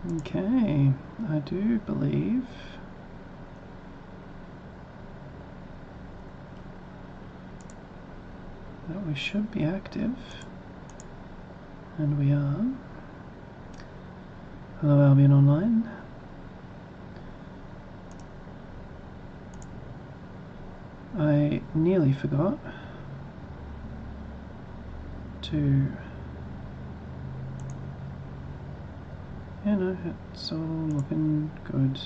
Okay, I do believe that we should be active, and we are. Hello Albion Online. I nearly forgot to, you know, it's all looking good.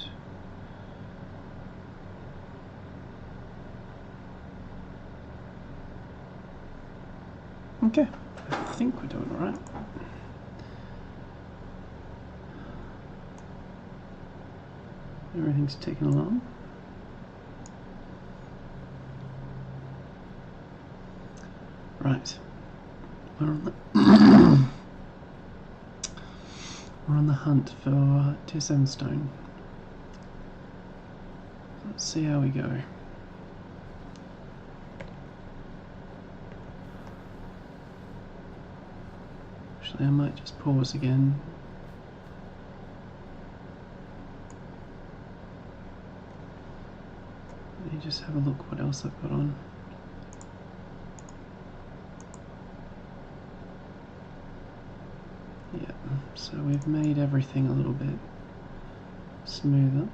Okay, I think we're doing alright. Everything's ticking along. Right, we're on the we're on the hunt for decends stone. Let's see how we go. Actually, I might just pause again. Let me just have a look what else I've got on. Yeah, so we've made everything a little bit smoother.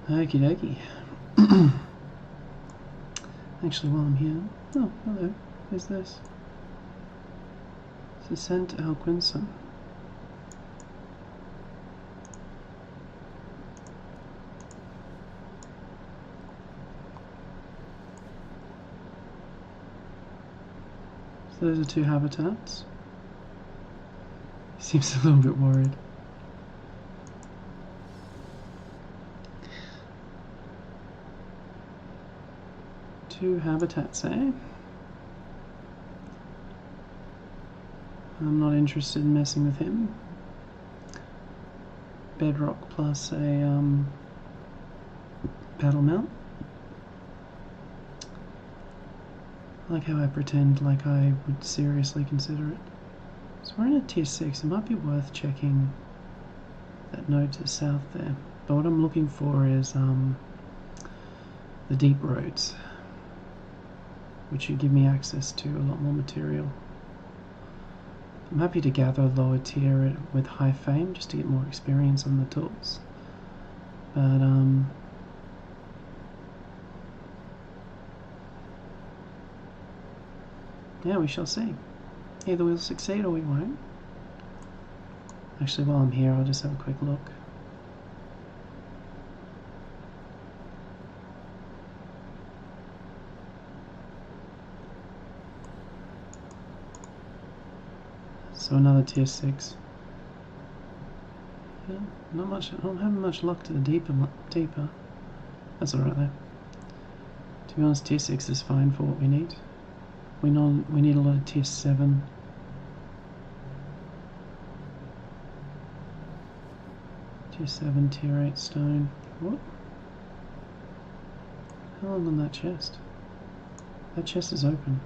Okie dokie. Actually, while I'm here, oh, hello, who's this? Descent Alquinson. So those are two habitats. He seems a little bit worried. Two habitats, eh? I'm not interested in messing with him. Bedrock plus a paddle mount. I like how I pretend like I would seriously consider it. So we're in a tier 6, it might be worth checking that node to the south there. But what I'm looking for is the deep roads, which should give me access to a lot more material. I'm happy to gather lower tier with high fame just to get more experience on the tools. But yeah, we shall see. Either we'll succeed or we won't. Actually, while I'm here, I'll just have a quick look. So another tier 6. Yeah, not much. I don't have much luck to the deeper. That's alright though. To be honest, tier 6 is fine for what we need. We need a lot of tier 7. Tier 7, tier 8 stone. What? How long on that chest? That chest is open.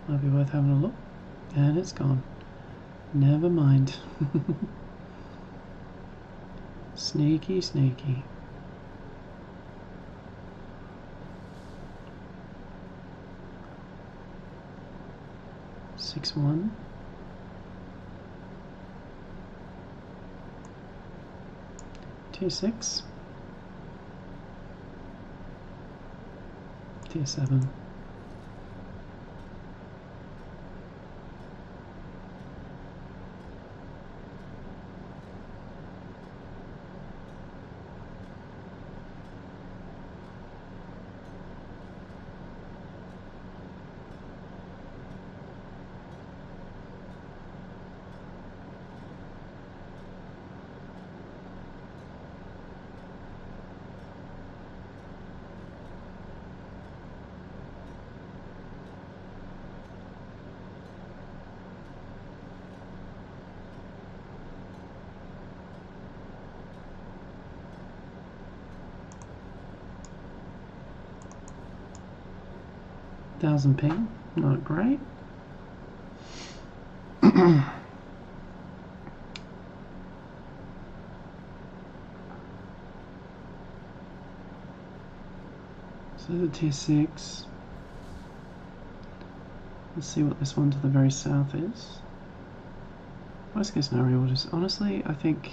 Might be worth having a look. And it's gone. Never mind. Sneaky, sneaky. Six one. Tier 6. Tier 7. Thousand ping, not great. So the tier 6. Let's see what this one to the very south is. Worst case scenario, we'll just, honestly, I think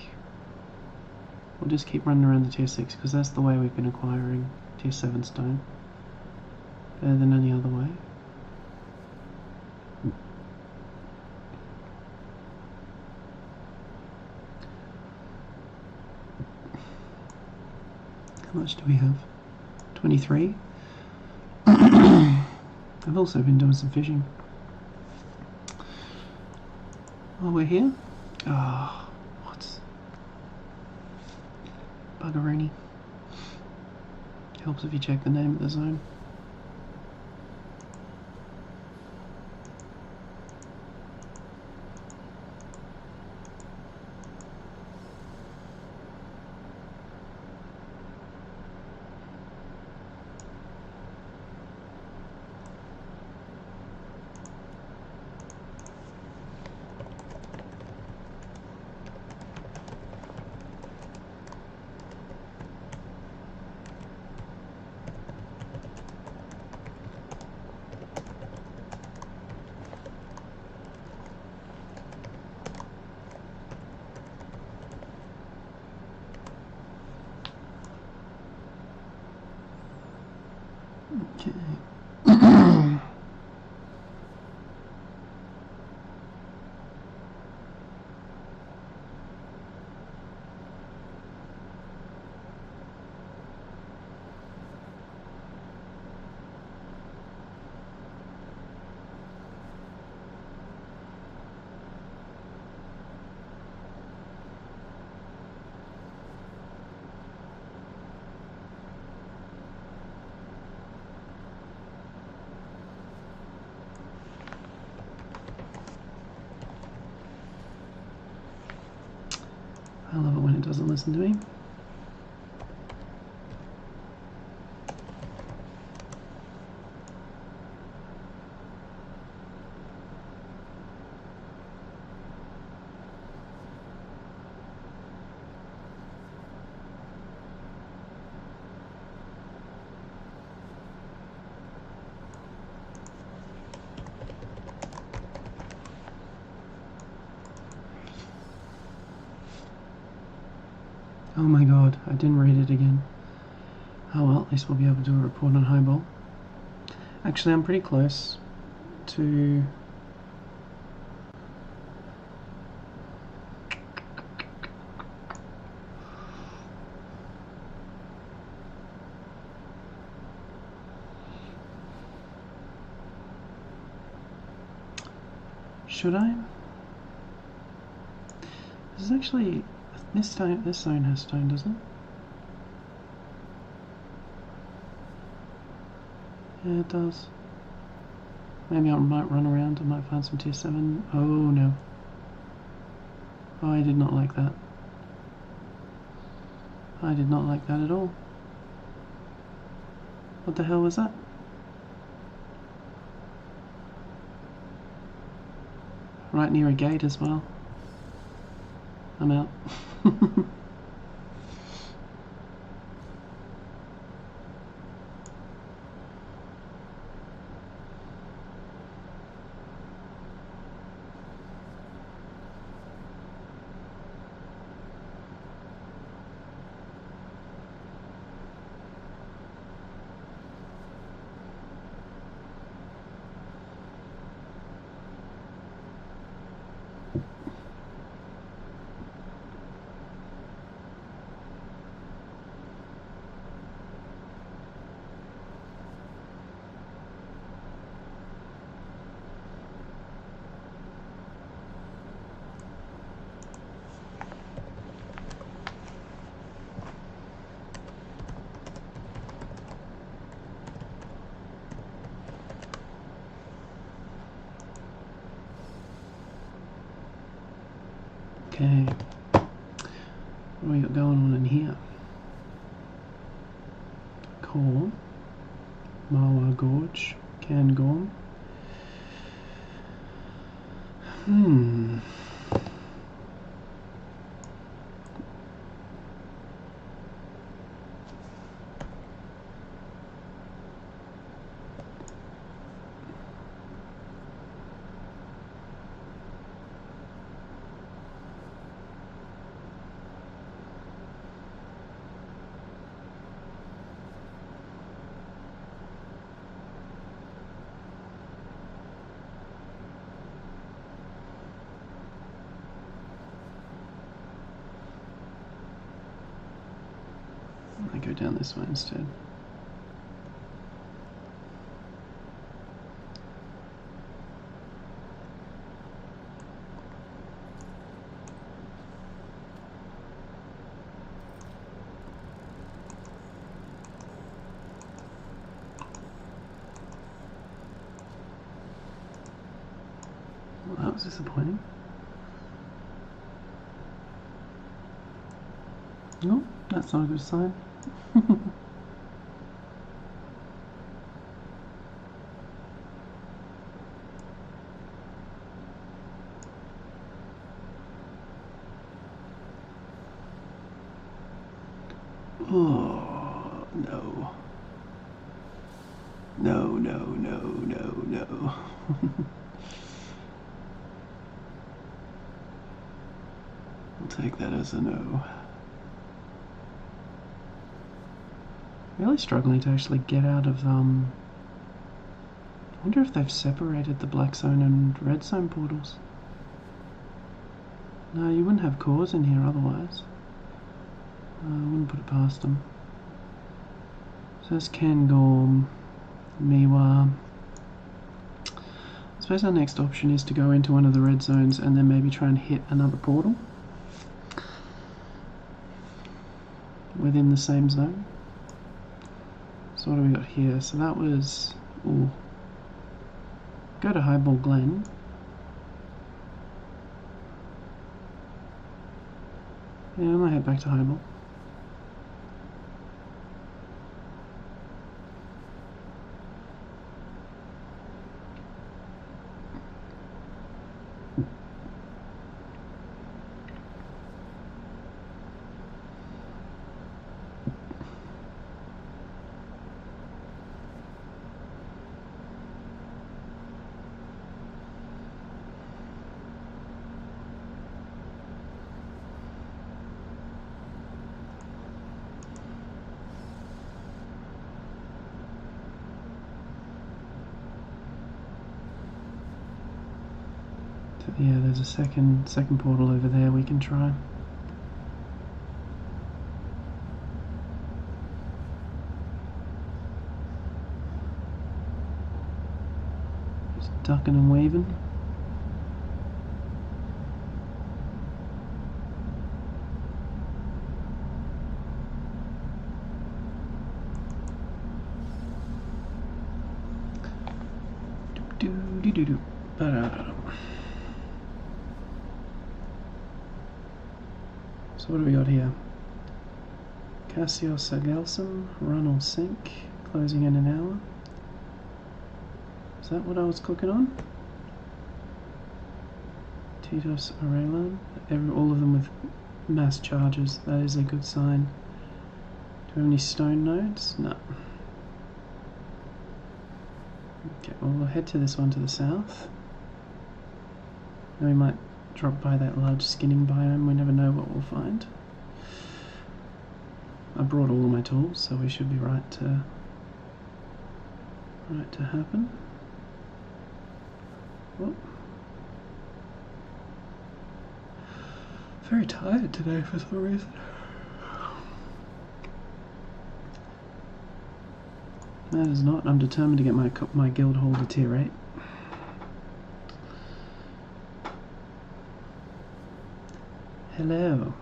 we'll just keep running around the tier 6 because that's the way we've been acquiring tier 7 stone. Better than any other way. How much do we have? 23. I've also been doing some fishing. Oh, we're here? Oh, what? Buggeroony. Helps if you check the name of the zone. Okay. I love it when it doesn't listen to me. Oh my god, I didn't read it again. Oh well, at least we'll be able to do a report on highball. Actually, I'm pretty close to... Should I? This is actually... This zone has stone, doesn't it? Yeah, it does. Maybe I might run around, I might find some tier 7. Oh no. Oh, I did not like that. I did not like that at all. What the hell was that? Right near a gate as well. I'm out. Okay, what do we got going on in here? Core, Marwa Gorge, Cairngorm. Hmm. I go down this way instead. Well, that was disappointing. No, that's not a good sign. Oh, no. No, no, no, no, no. I'll take that as a no. Really struggling to actually get out of, I wonder if they've separated the black zone and red zone portals. No, you wouldn't have cores in here otherwise. I wouldn't put it past them. So there's Cairngorm, Miwa. I suppose our next option is to go into one of the red zones and then maybe try and hit another portal within the same zone. So what do we got here? So that was... Ooh. Go to Highball Glen. Yeah, I might head back to Highball. Yeah, there's a second portal over there we can try. Just ducking and weaving. Do-do-do-do. So what do we got here? Cassio Sagelsum, run or sink, closing in an hour. Is that what I was clicking on? Titos Aurelian, all of them with mass charges, that is a good sign. Do we have any stone nodes? No. Okay, well we'll head to this one to the south. And we might drop by that large skinning biome, we never know what we'll find. I brought all of my tools, so we should be right to happen. Whoop. Very tired today for some reason. That is not. I'm determined to get my guild hall to tier 8. Hello.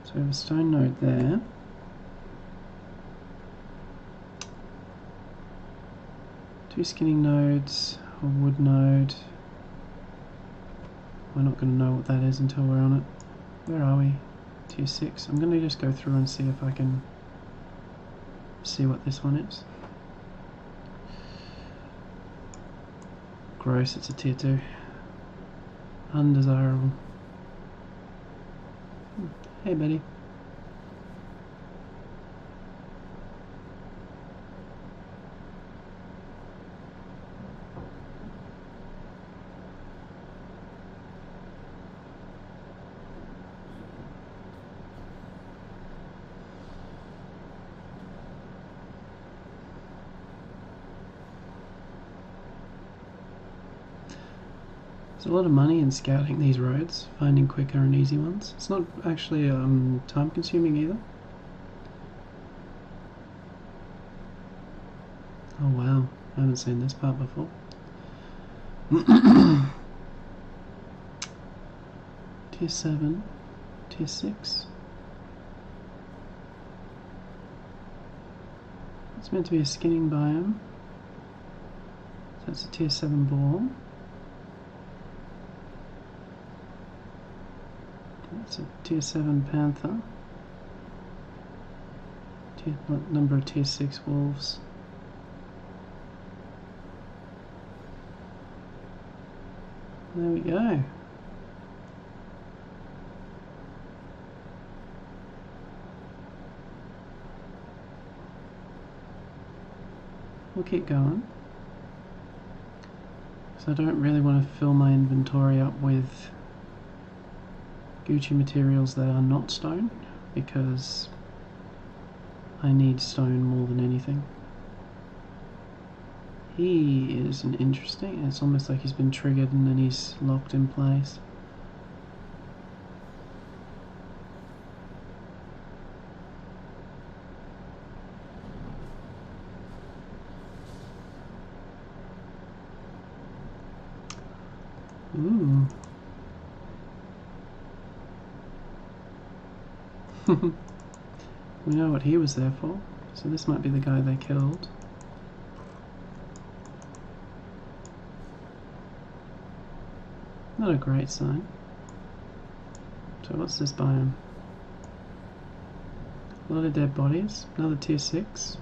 So we have a stone node there. Two skinning nodes, a wood node. We're not going to know what that is until we're on it. Where are we? Tier 6. I'm going to just go through and see if I can see what this one is. gross, it's a tier 2. Undesirable. Hey, buddy. There's a lot of money in scouting these roads, finding quicker and easy ones. It's not actually time consuming either. Oh wow, I haven't seen this part before. Tier 7, Tier 6. It's meant to be a skinning biome. So it's a Tier 7 boar. It's a Tier 7 panther. Number of Tier 6 wolves. There we go. We'll keep going. So I don't really want to fill my inventory up with Gucci materials that are not stone, because I need stone more than anything. He is an interesting, it's almost like he's been triggered and then he's locked in place. Ooh. We know what he was there for, so this might be the guy they killed. Not a great sign. So what's this biome? A lot of dead bodies. Another Tier 6.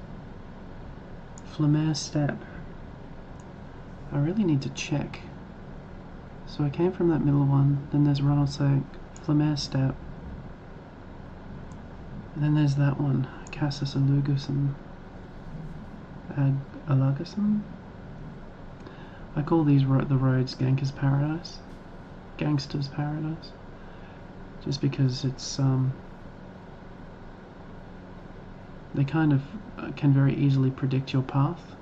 Flamare Steppe. I really need to check. So I came from that middle one, then there's Ronald's Flamare Steppe. And then there's that one, Cassis Alugusum. Alugusum? I call these the roads Gangster's Paradise. Gangster's Paradise. Just because it's, they kind of can very easily predict your path.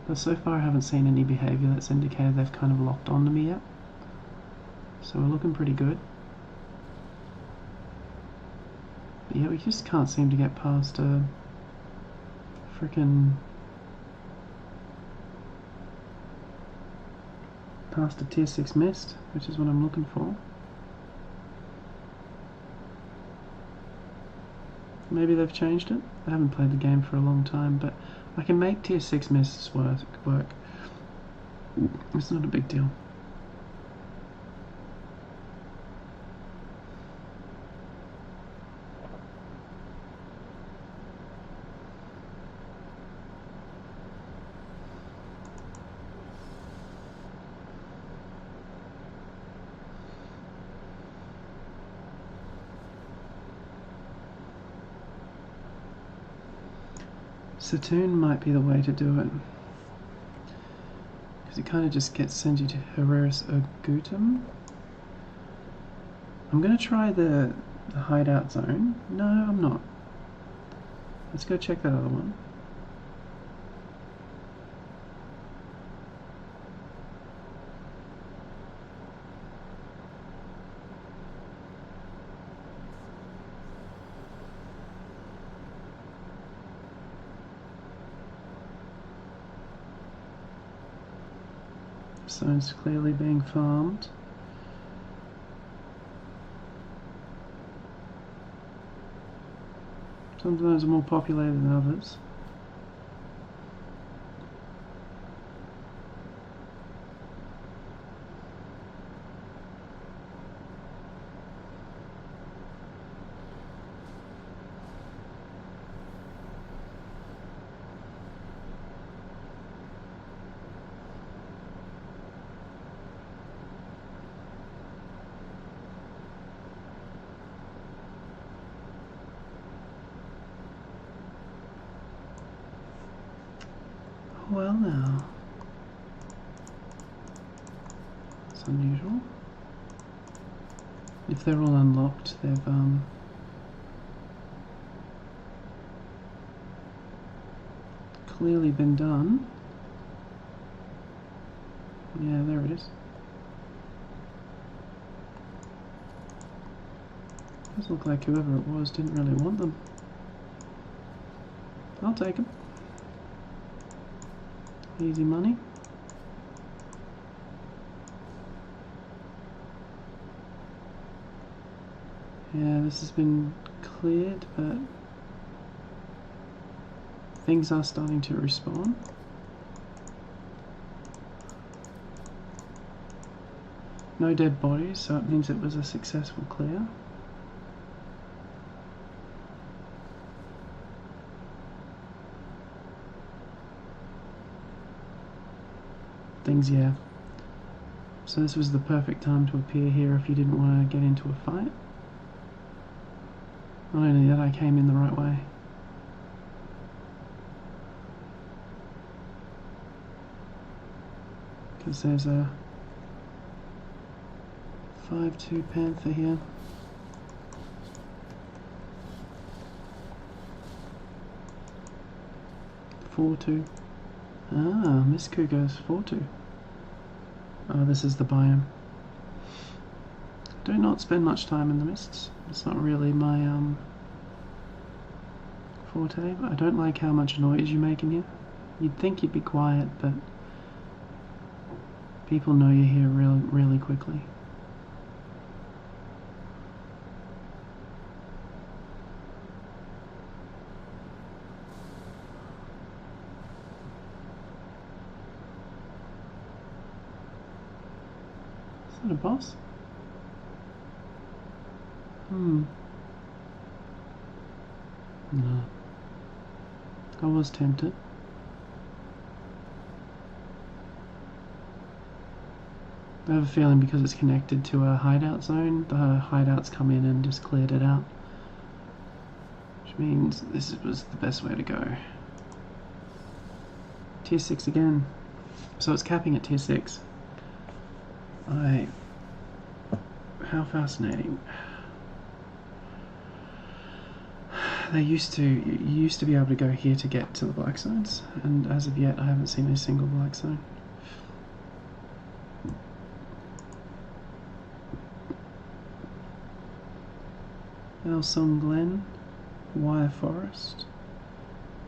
But so far I haven't seen any behaviour that's indicated they've kind of locked onto me yet. So we're looking pretty good. But yeah, we just can't seem to get past a frickin' past a Tier 6 mist, which is what I'm looking for. Maybe they've changed it. I haven't played the game for a long time, but I can make Tier 6 mists work. It's not a big deal. Saturn might be the way to do it, because it kind of just sends you to Herreris Agutum. I'm going to try the hideout zone. No, I'm not. Let's go check that other one. Stone's clearly being farmed. Some of those are more populated than others. Well now. It's unusual. If they're all unlocked, they've clearly been done. Yeah, there it is. Does look like whoever it was didn't really want them. I'll take them. Easy money. Yeah, this has been cleared, but things are starting to respawn. No dead bodies, so it means it was a successful clear. Things, yeah. So this was the perfect time to appear here if you didn't want to get into a fight. Not only that, I came in the right way. Because there's a 5-2 Panther here. 4-2. Ah, Misku goes 4-2. Oh, this is the biome. Do not spend much time in the mists. It's not really my forte. I don't like how much noise you make in here. You'd think you'd be quiet, but people know you're here really quickly. Is that a boss? No. I was tempted. I have a feeling because it's connected to a hideout zone, the hideouts come in and just cleared it out. Which means this was the best way to go. Tier 6 again. So it's capping at tier 6. How fascinating. You used to be able to go here to get to the black zones, and as of yet I haven't seen a single black zone. Elsong Glen, Wire Forest,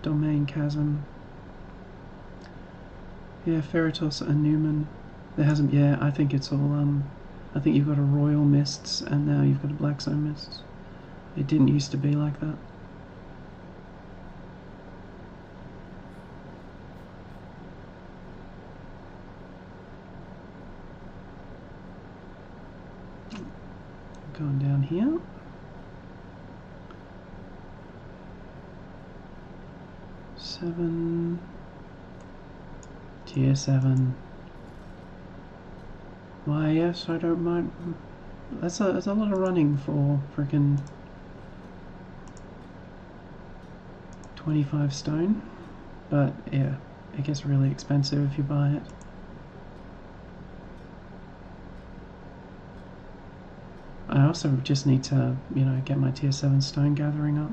Domain Chasm. Yeah, Ferritos and Newman. There hasn't. Yeah, I think it's all. I think you've got a Royal Mists, and now you've got a Black Zone Mists. It didn't used to be like that. Going down here. Tier 7. Why, yes, I don't mind. That's a lot of running for frickin' 25 stone. But yeah, it gets really expensive if you buy it. I also just need to, get my tier 7 stone gathering up.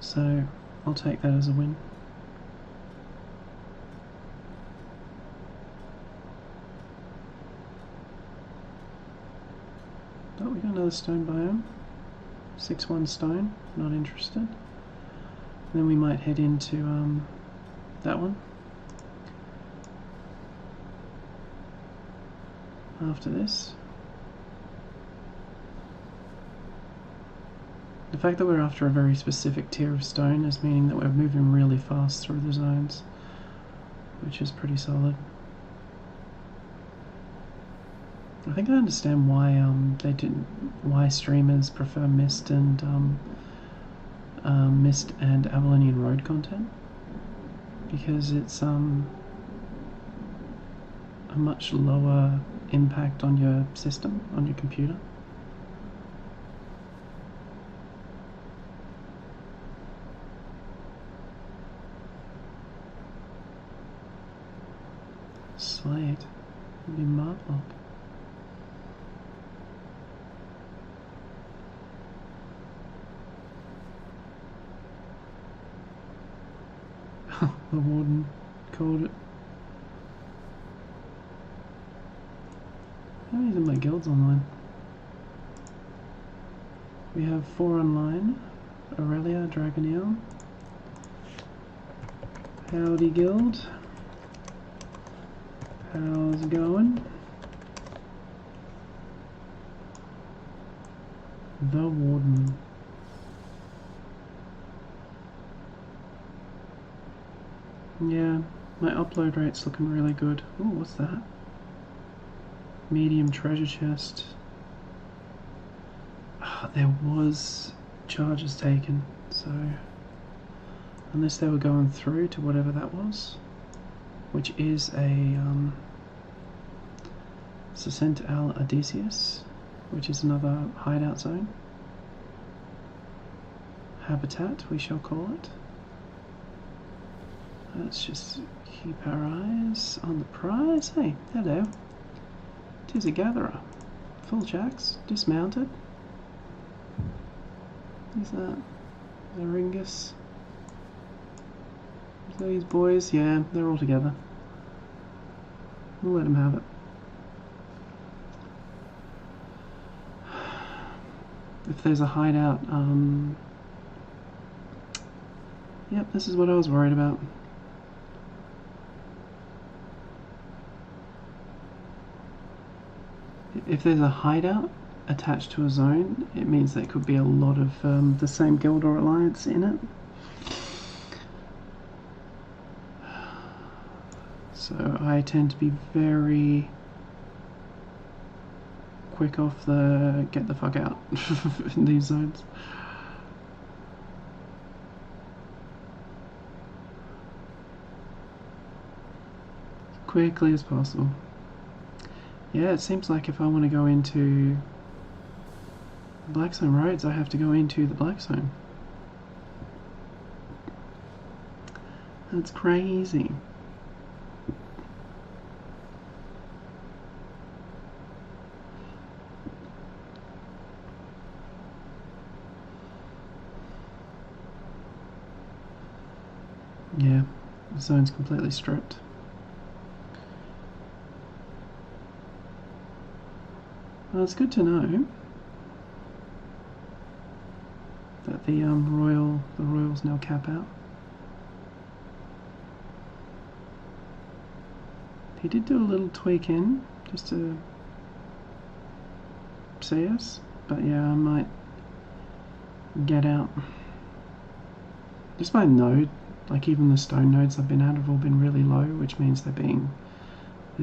So I'll take that as a win. Oh, we got another stone biome. 6-1 stone, not interested. Then we might head into that one. After this. The fact that we're after a very specific tier of stone is meaning that we're moving really fast through the zones, which is pretty solid. I think I understand why why streamers prefer Mist and Avalonian Road content, because it's a much lower impact on your system, on your computer. Slate. It'd be Martlock. The warden called it. How many of my guilds online? We have 4 online. Aurelia, Dragoneer. Howdy guild. How's it going? The warden. Yeah, my upload rate's looking really good. Oh, what's that? Medium treasure chest. Oh, there was charges taken, so unless they were going through to whatever that was, which is a Sacent al Odysseus, which is another hideout zone. Habitat, we shall call it. Let's just keep our eyes on the prize. Hey, hello. 'Tis a gatherer. Full jacks, dismounted. Is that the Ringus? These boys, yeah, they're all together. We'll let them have it. If there's a hideout, yep, this is what I was worried about. If there's a hideout attached to a zone, it means there could be a lot of the same guild or alliance in it. So I tend to be very quick off the get the fuck out in these zones. As quickly as possible. Yeah, it seems like if I want to go into Black Zone roads, I have to go into the Black Zone. That's crazy. Yeah, the zone's completely stripped. Well, it's good to know that the royals now cap out. He did do a little tweak in just to see us, but yeah, I might get out. Just my node, like even the stone nodes I've been at have all been really low, which means they're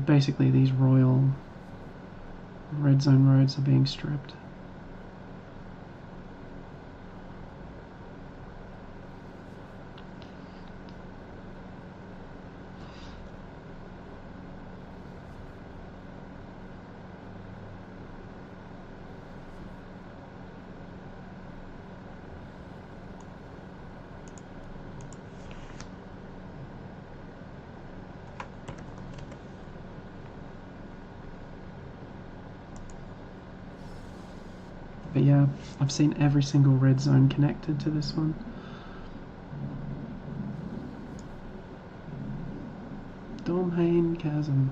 basically these royal red zone roads are being stripped. But yeah, I've seen every single red zone connected to this one. Domhain Chasm.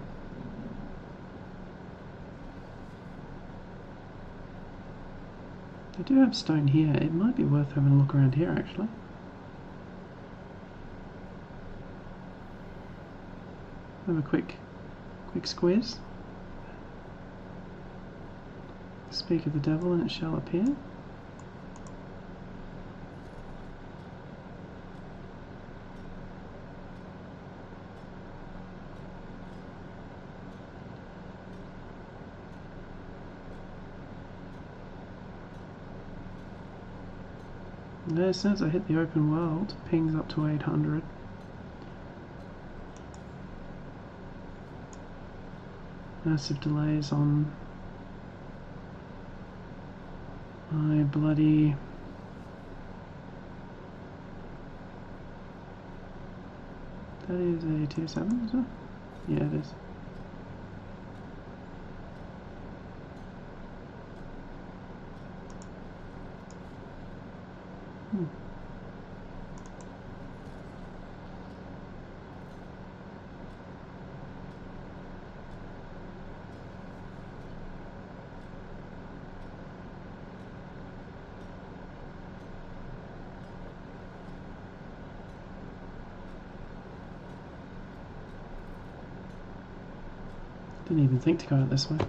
They do have stone here. It might be worth having a look around here actually. Have a quick squeeze. Speak of the devil and it shall appear. And as soon as I hit the open world, pings up to 800. Massive delays on my bloody that is a tier 7, is it? Yeah, it is. Didn't even think to go out this way.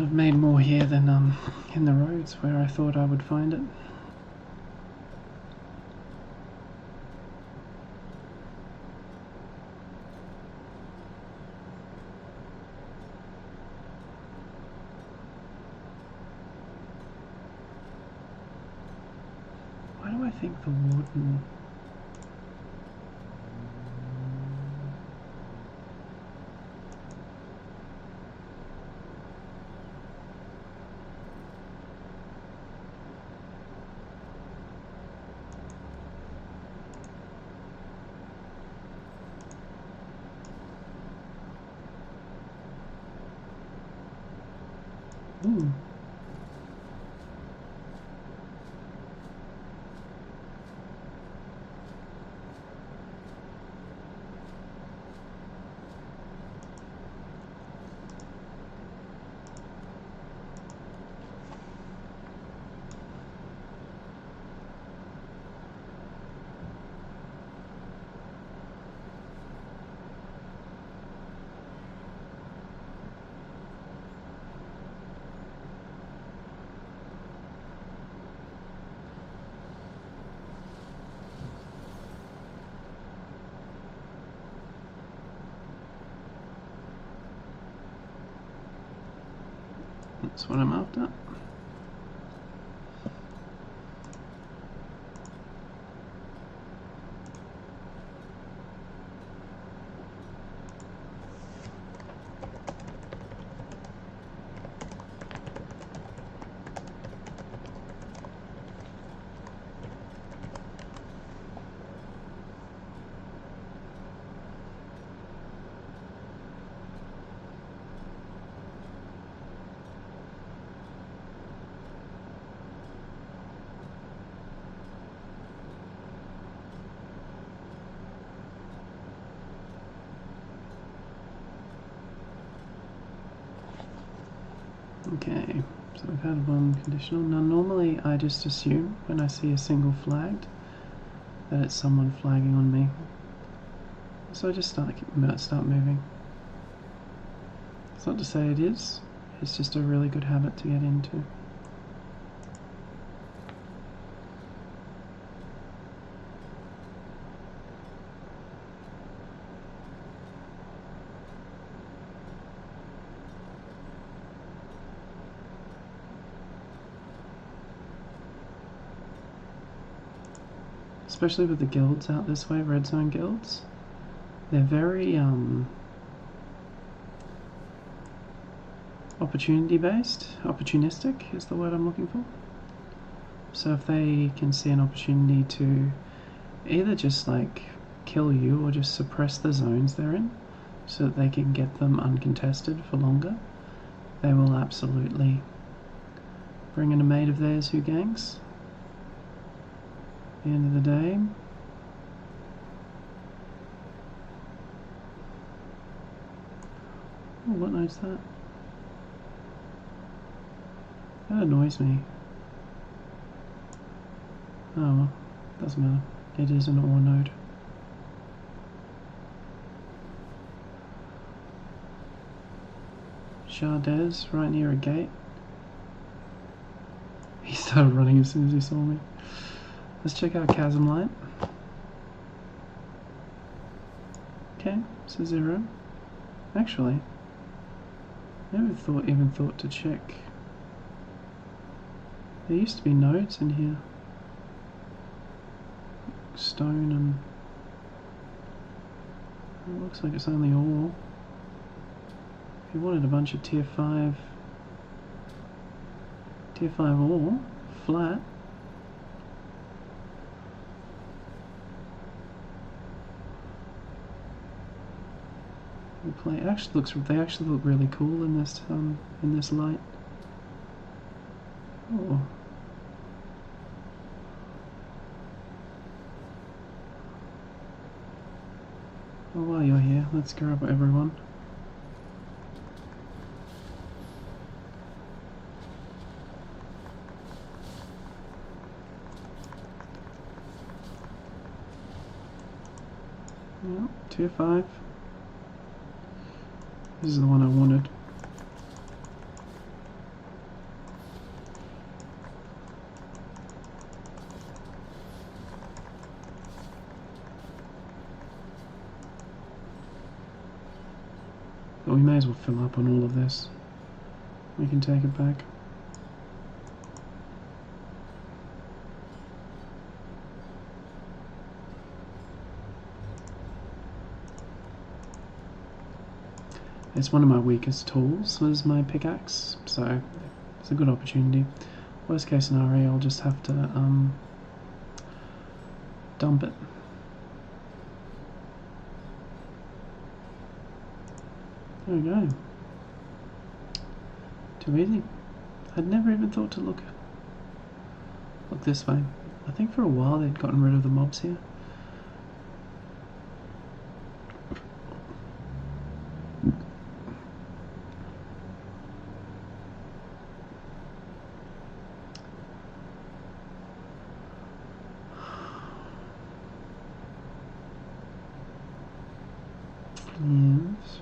I've made more here than in the roads where I thought I would find it. Why do I think the warden... Ooh. That's what I'm after. Okay, so we've had one conditional. Now normally I just assume when I see a single flagged that it's someone flagging on me. So I just start moving. It's not to say it is, it's just a really good habit to get into. Especially with the guilds out this way, red zone guilds. They're very opportunistic is the word I'm looking for. So if they can see an opportunity to either just like kill you or just suppress the zones they're in so that they can get them uncontested for longer, they will absolutely bring in a mate of theirs who ganks. At the end of the day, oh, what note's that? That annoys me. Oh well, doesn't matter. It is an ore node. Chardez, right near a gate. He started running as soon as he saw me. Let's check out Chasm Light. Okay, so 0. Actually, never even thought to check. There used to be nodes in here. Stone and... it looks like it's only ore. If you wanted a bunch of tier 5 ore, flat. They actually look really cool in this light. Oh. Well, while you're here, let's grab everyone. Yep, tier 5. This is the one I wanted. But we may as well fill up on all of this. We can take it back. It's one of my weakest tools, was my pickaxe, so it's a good opportunity. Worst case scenario, I'll just have to dump it. There we go. Too easy. I'd never even thought to look this way. I think for a while they'd gotten rid of the mobs here. Yes.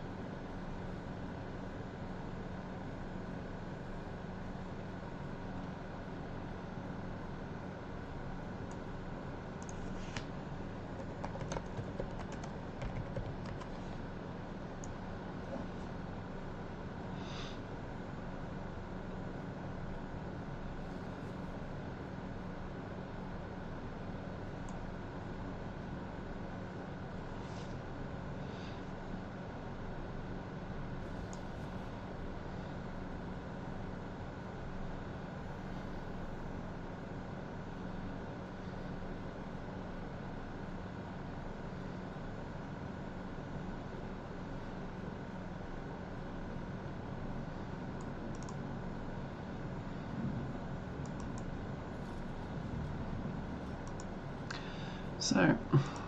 So,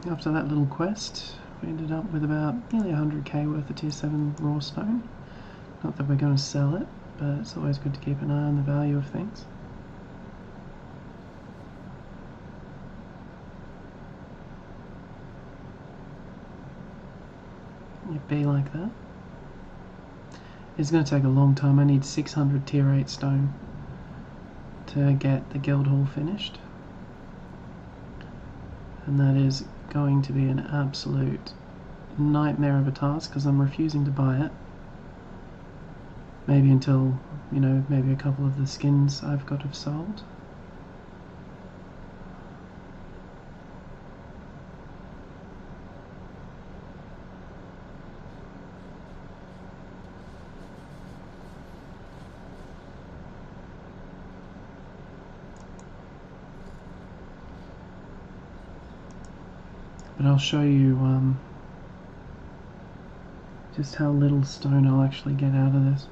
after that little quest, we ended up with about nearly 100k worth of tier 7 raw stone. Not that we're going to sell it, but it's always good to keep an eye on the value of things. It'd be like that. It's going to take a long time. I need 600 tier 8 stone to get the guild hall finished. And that is going to be an absolute nightmare of a task because I'm refusing to buy it. Maybe until, you know, maybe a couple of the skins I've got have sold. But I'll show you just how little stone I'll actually get out of this.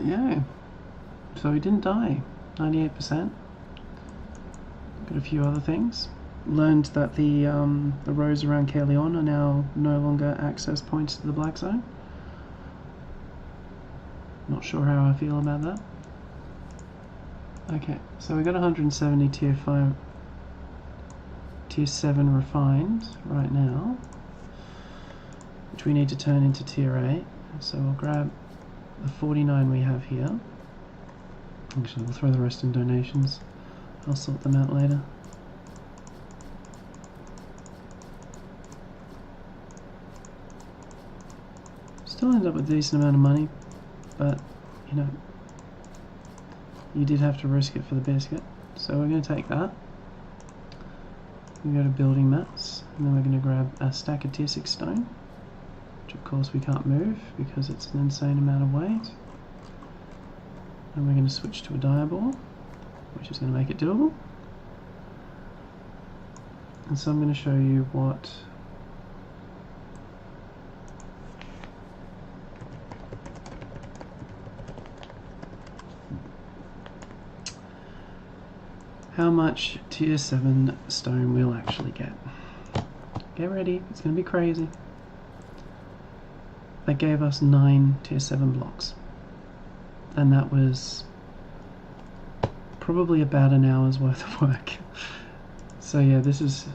Yeah, so he didn't die, 98%. Got a few other things. Learned that the rows around Caerleon are now no longer access points to the Black Zone. Not sure how I feel about that. Okay, so we got 170 tier 5, tier 7 refined right now, which we need to turn into tier 8. So we'll grab the 49 we have here. Actually, we'll throw the rest in donations. I'll sort them out later. still ended up with a decent amount of money, but you know, you did have to risk it for the biscuit. So we're going to take that. We go to building mats, and then we're going to grab a stack of tier 6 stone, which of course we can't move because it's an insane amount of weight. And we're going to switch to a diaball, which is going to make it doable. And so I'm going to show you how much tier 7 stone we'll actually get. Get ready, it's going to be crazy. That gave us 9 tier 7 blocks. And that was probably about an hour's worth of work. So yeah, this is...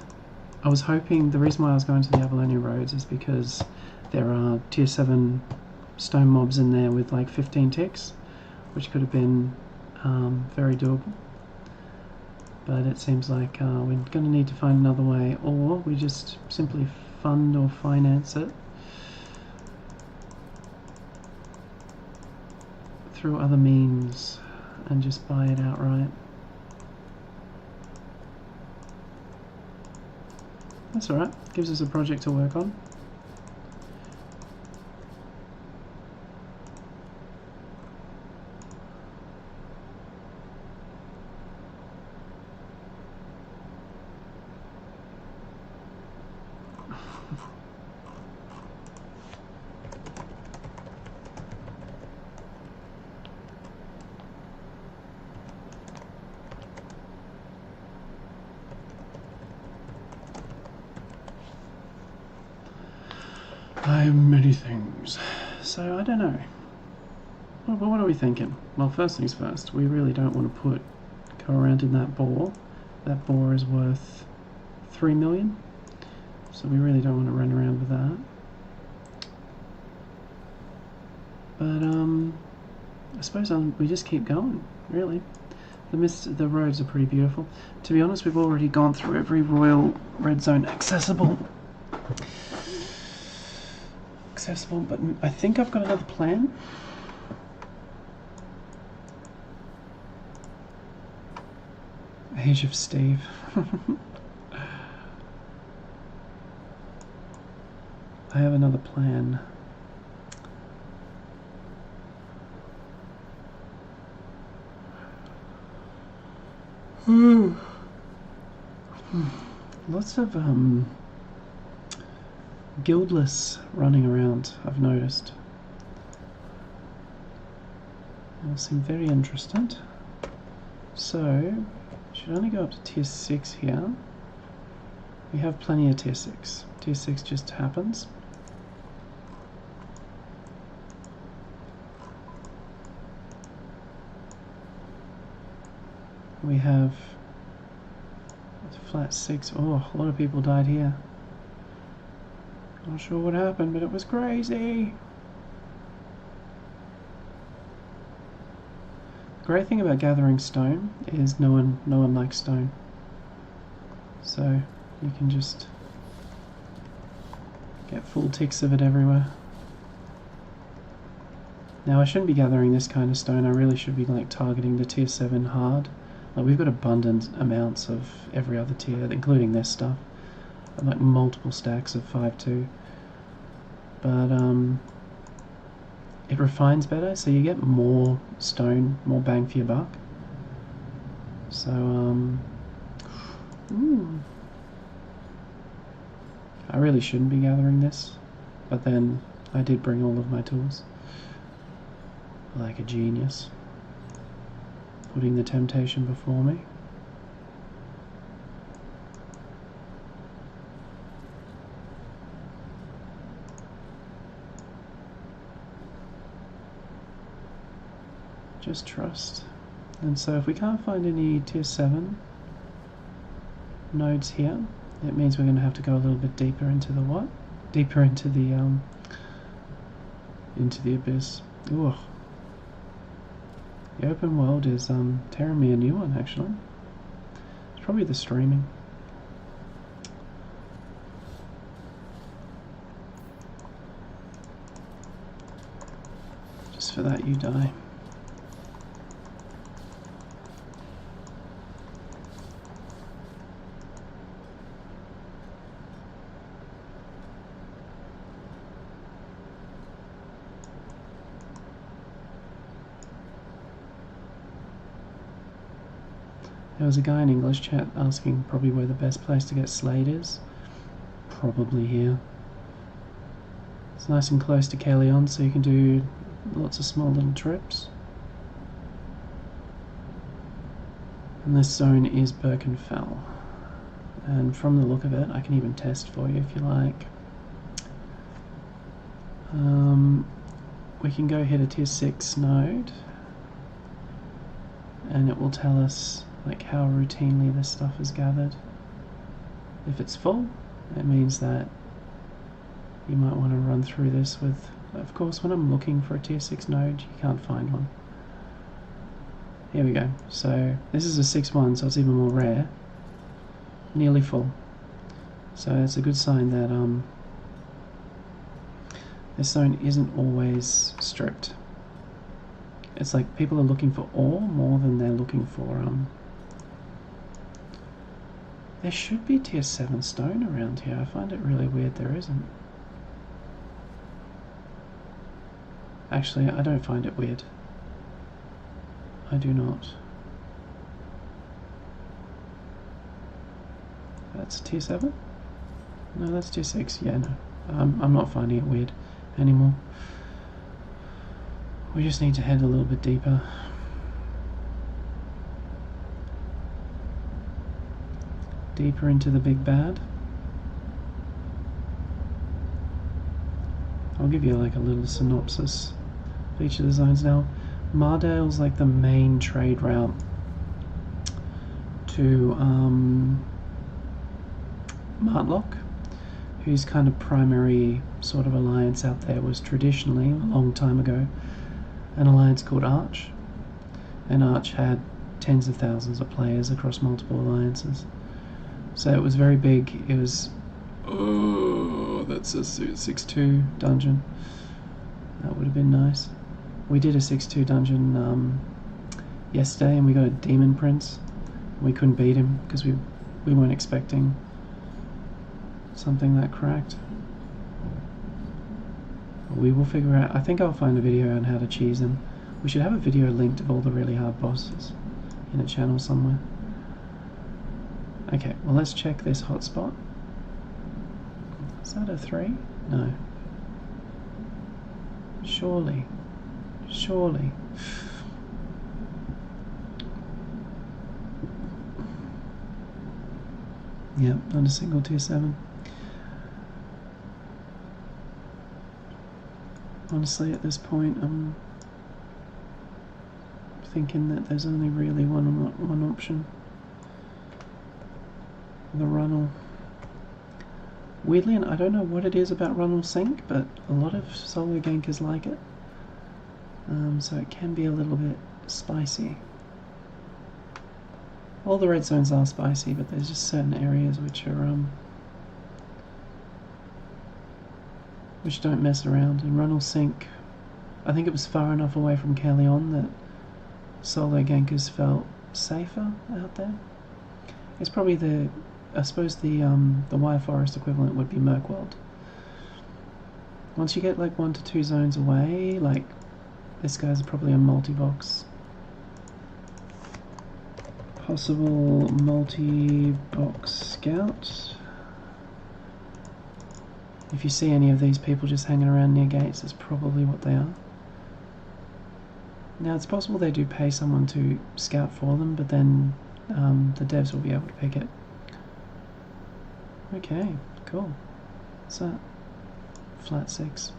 I was hoping... The reason why I was going to the Abalone Roads is because there are tier 7 stone mobs in there with like 15 ticks, which could have been very doable. But it seems like we're going to need to find another way, or we just simply fund or finance it through other means and just buy it outright. That's alright, gives us a project to work on. I have many things, so I don't know. What are we thinking? Well, first things first, we really don't want to go around in that boar. That boar is worth 3 million, so we really don't want to run around with that. But I suppose we just keep going, really. The roads are pretty beautiful. To be honest, we've already gone through every royal red zone accessible, but I think I've got another plan. Age of Steve. I have another plan. Lots of guildless running around, I've noticed. They all seem very interested. So, should only go up to tier 6 here. We have plenty of tier 6. Tier 6 just happens. We have flat 6. Oh, a lot of people died here. Not sure what happened, but it was crazy. The great thing about gathering stone is no one likes stone. So you can just get full ticks of it everywhere. Now I shouldn't be gathering this kind of stone. I really should be like targeting the tier 7 hard. Like we've got abundant amounts of every other tier, including this stuff. Like multiple stacks of 5.2, but it refines better, so you get more stone, more bang for your buck. So I really shouldn't be gathering this, but then I did bring all of my tools like a genius, putting the temptation before me. Just trust. And so if we can't find any tier 7 nodes here, it means we're going to have to go a little bit deeper into the what? Deeper into the abyss. Ooh. The open world is tearing me a new one, actually. It's probably the streaming. for that, you die. There was a guy in English chat asking probably where the best place to get Slate is. Probably here. It's nice and close to Caerleon, so you can do lots of small little trips. And this zone is Birkenfell. And from the look of it, I can even test for you if you like. We can go hit a tier 6 node, and it will tell us like how routinely this stuff is gathered. If it's full, it means that you might want to run through this with, of course, when I'm looking for a tier 6 node, you can't find one. Here we go. So this is a 6-1, so it's even more rare. Nearly full. So it's a good sign that this zone isn't always stripped. It's like people are looking for ore more than they're looking for there should be tier 7 stone around here. I find it really weird there isn't. Actually, I don't find it weird. I do not. That's tier 7? No, that's tier 6. Yeah, no. I'm not finding it weird anymore. We just need to head a little bit deeper. Deeper into the big bad. I'll give you like a little synopsis of each of the zones now. Mardale's like the main trade route to Martlock, whose kind of primary sort of alliance out there was traditionally, a long time ago, an alliance called Arch. And Arch had tens of thousands of players across multiple alliances. So it was very big. It was, oh, that's a 6-2 dungeon. That would have been nice. We did a 6-2 dungeon yesterday, and we got a Demon Prince. We couldn't beat him because we weren't expecting something that cracked. But we will figure out. I think I'll find a video on how to cheese him. We should have a video linked of all the really hard bosses in a channel somewhere. Okay, well let's check this hotspot. Is that a 3? No. Surely. Surely. Yep, not a single tier 7. Honestly, at this point, I'm thinking that there's only really one option. The Runnel. Weirdly, and I don't know what it is about Runnel Sync, but a lot of solo gankers like it. So it can be a little bit spicy. All the red zones are spicy, but there's just certain areas which are which don't mess around. And Runnel Sync, I think it was far enough away from Caerleon that solo gankers felt safer out there. It's probably I suppose the Wire Forest equivalent would be Mirkwold. Once you get like 1 to 2 zones away, like this guy's probably a multi-box. Possible multi-box scout. If you see any of these people just hanging around near gates, that's probably what they are. Now it's possible they do pay someone to scout for them, but then the devs will be able to pick it. Okay, cool. What's that? Flat 6.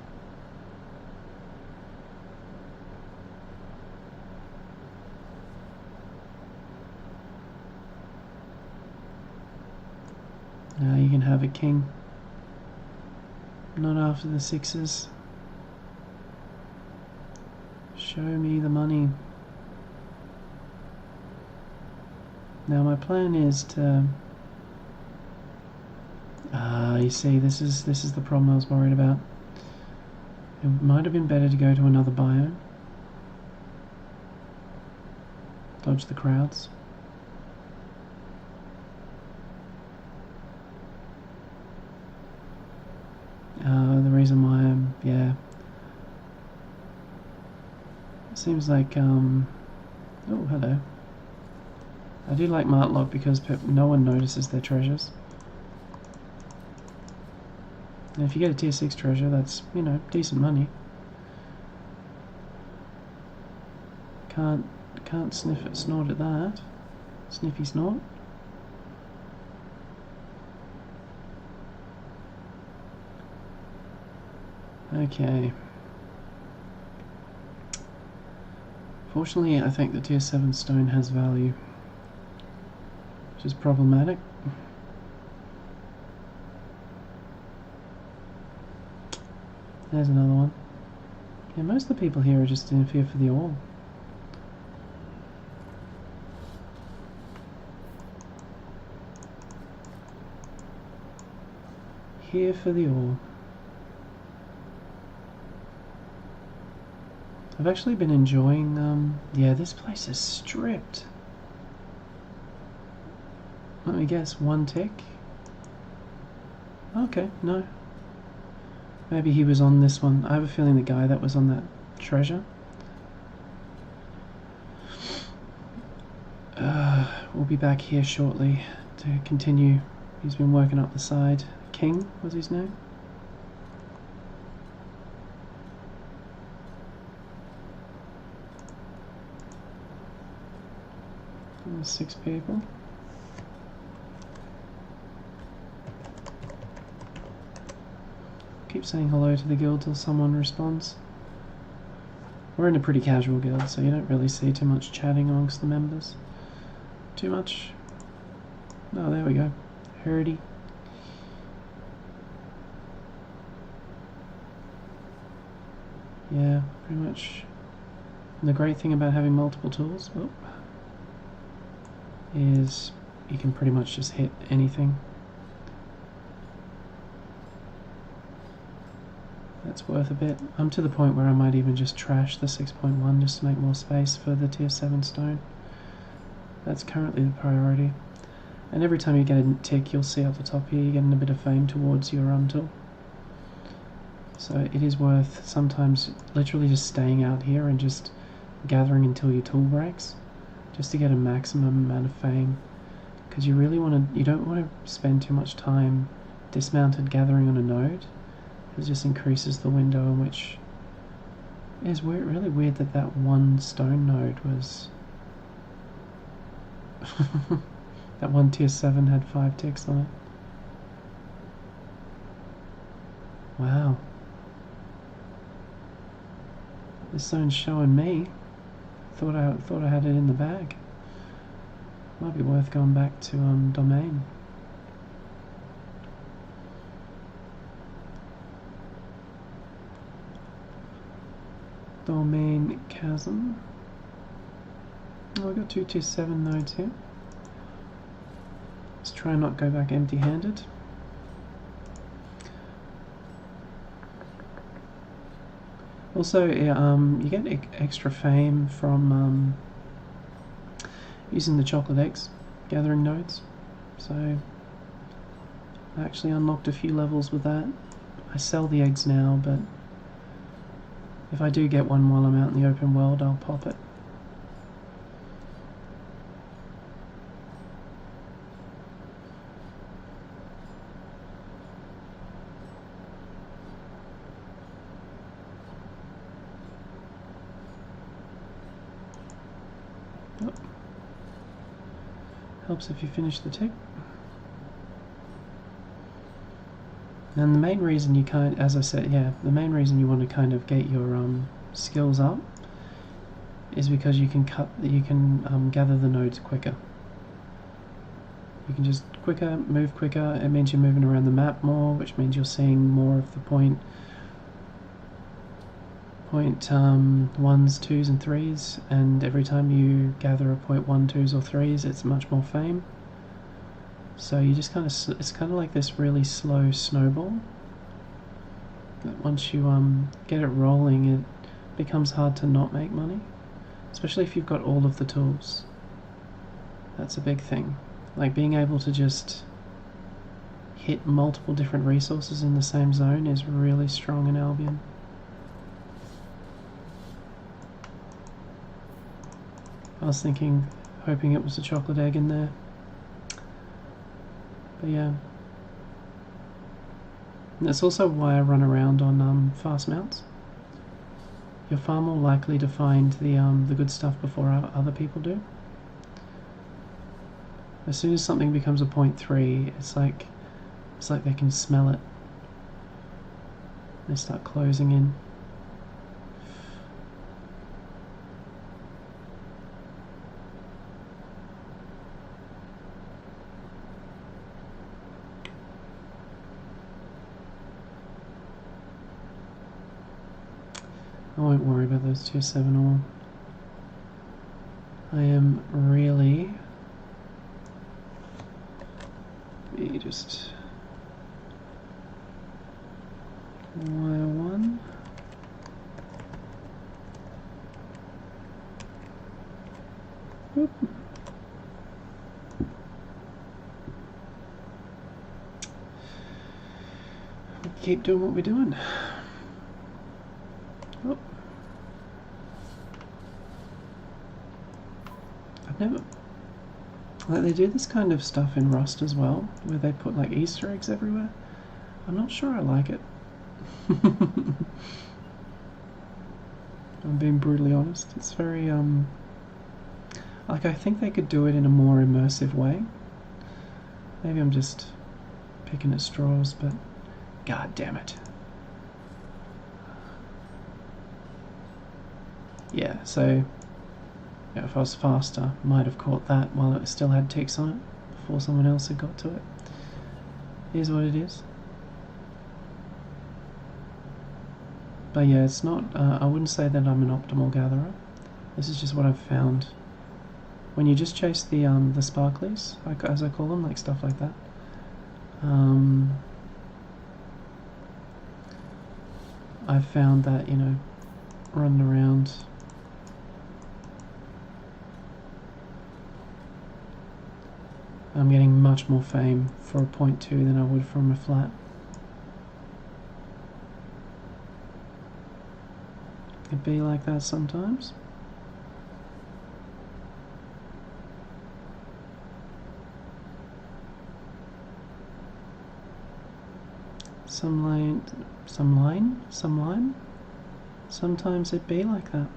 Now you can have a king. Not after the 6s. Show me the money. Now my plan is to... you see, this is the problem I was worried about. It might have been better to go to another biome, Dodge the crowds. The reason why I'm, yeah. It seems like, oh, hello. I do like Martlock because no one notices their treasures. And if you get a tier 6 treasure, that's, you know, decent money. Can't snort at that. Sniffy snort. Okay. Fortunately, I think the tier 7 stone has value, which is problematic. There's another one. Yeah, most of the people here are just in fear for the ore. Here for the ore. I've actually been enjoying, yeah, this place is stripped. Let me guess, 1 tick? Okay, no. Maybe he was on this one. I have a feeling the guy that was on that treasure. We'll be back here shortly to continue. He's been working up the side. King was his name. 6 people. Keep saying hello to the guild till someone responds. We're in a pretty casual guild, so you don't really see too much chatting amongst the members. Too much. Oh, there we go. Herdy. Yeah, pretty much. And the great thing about having multiple tools is you can pretty much just hit anything. That's worth a bit. I'm to the point where I might even just trash the 6.1 just to make more space for the tier 7 stone. That's currently the priority. And every time you get a tick, you'll see up the top here, you're getting a bit of fame towards your tool. So it is worth sometimes literally just staying out here and just gathering until your tool breaks, just to get a maximum amount of fame. Because you really you don't want to spend too much time dismounted gathering on a node. It just increases the window in which it is really weird that that one stone node was that one tier 7 had 5 ticks on it. Wow. This zone's showing me. Thought I had it in the bag. Might be worth going back to domain. Domain chasm. Oh, I've got 2 tier 7 nodes here. Let's try and not go back empty-handed. Also, you get extra fame from using the chocolate eggs, gathering nodes. So I actually unlocked a few levels with that. I sell the eggs now, but if I do get one while I'm out in the open world, I'll pop it. Oh. Helps if you finish the tick. And the main reason you can't, as I said, yeah, the main reason you want to kind of get your skills up is because you can gather the nodes quicker. You can just move quicker. It means you're moving around the map more, which means you're seeing more of the point 1s, 2s, and 3s. And every time you gather a point 1, 2s, or 3s, it's much more fame. So you just it's kind of like this really slow snowball that once you get it rolling, it becomes hard to not make money, especially if you've got all of the tools. That's a big thing. Like being able to just hit multiple different resources in the same zone is really strong in Albion. I was thinking, hoping it was a chocolate egg in there. But yeah. And that's also why I run around on fast mounts. You're far more likely to find the good stuff before other people do. As soon as something becomes a 0.3, it's like they can smell it. They start closing in. I won't worry about those tier 7 ore. I am really... just... wire 1. Oop. Keep doing what we're doing. Oh. I've never... like they do this kind of stuff in Rust as well, where they put like Easter eggs everywhere. I'm not sure I like it. I'm being brutally honest. It's very like I think they could do it in a more immersive way. Maybe I'm just picking at straws, but god damn it. Yeah, so yeah, if I was faster, might have caught that while it still had ticks on it, before someone else had got to it. Here's what it is. But yeah, it's not, I wouldn't say that I'm an optimal gatherer. This is just what I've found. When you just chase the sparklies, like, as I call them, like stuff like that, I've found that, you know, running around I'm getting much more fame for a 0.2 than I would from a flat. It'd be like that sometimes. Some line. Sometimes it'd be like that.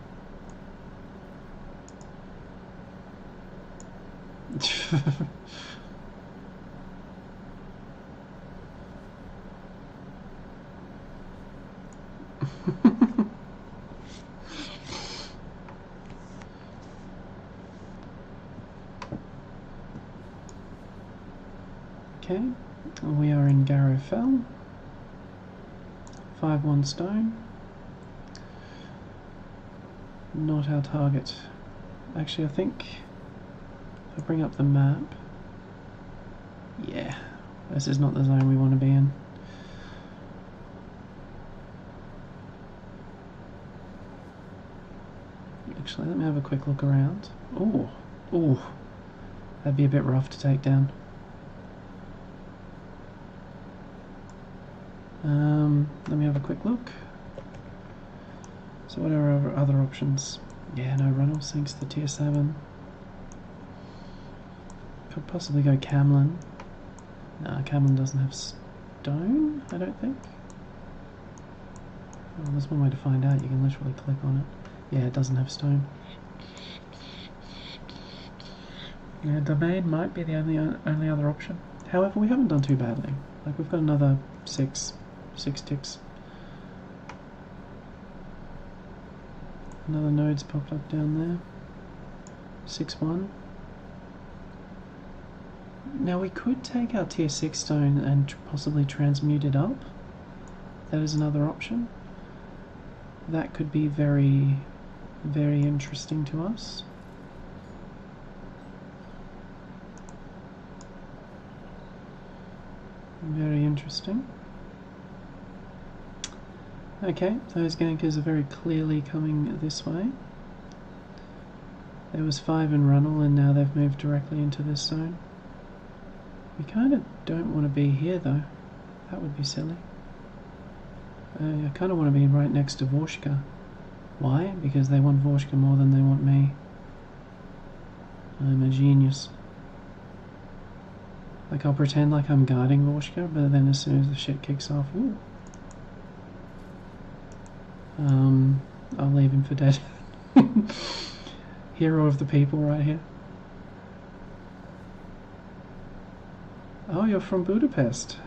Okay, we are in Garrow Fell. 5-1 stone. Not our target. Actually, I think if I bring up the map, yeah, this is not the zone we want to be in. Actually, let me have a quick look around. Oh, that'd be a bit rough to take down. Let me have a quick look. So what are our other options? Yeah, no, Runnel sinks the tier 7. Could possibly go Camlin. Nah, Camlin doesn't have stone, I don't think. Oh, there's one way to find out. You can literally click on it. Yeah, it doesn't have stone. Yeah, Domain might be the only other option. However, we haven't done too badly. Like, we've got another six ticks. Another node's popped up down there. 6-1. Now we could take our tier 6 stone and possibly transmute it up. That is another option. That could be very, very interesting to us. Very interesting. Okay, those gankers are very clearly coming this way. There was 5 in Runnel and now they've moved directly into this zone. We kind of don't want to be here though. That would be silly. I kind of want to be right next to Vorshka. Why? Because they want Vorshka more than they want me. I'm a genius. Like, I'll pretend like I'm guarding Vorshka, but then as soon as the shit kicks off, ooh. I'll leave him for dead. Hero of the people right here. Oh, you're from Budapest.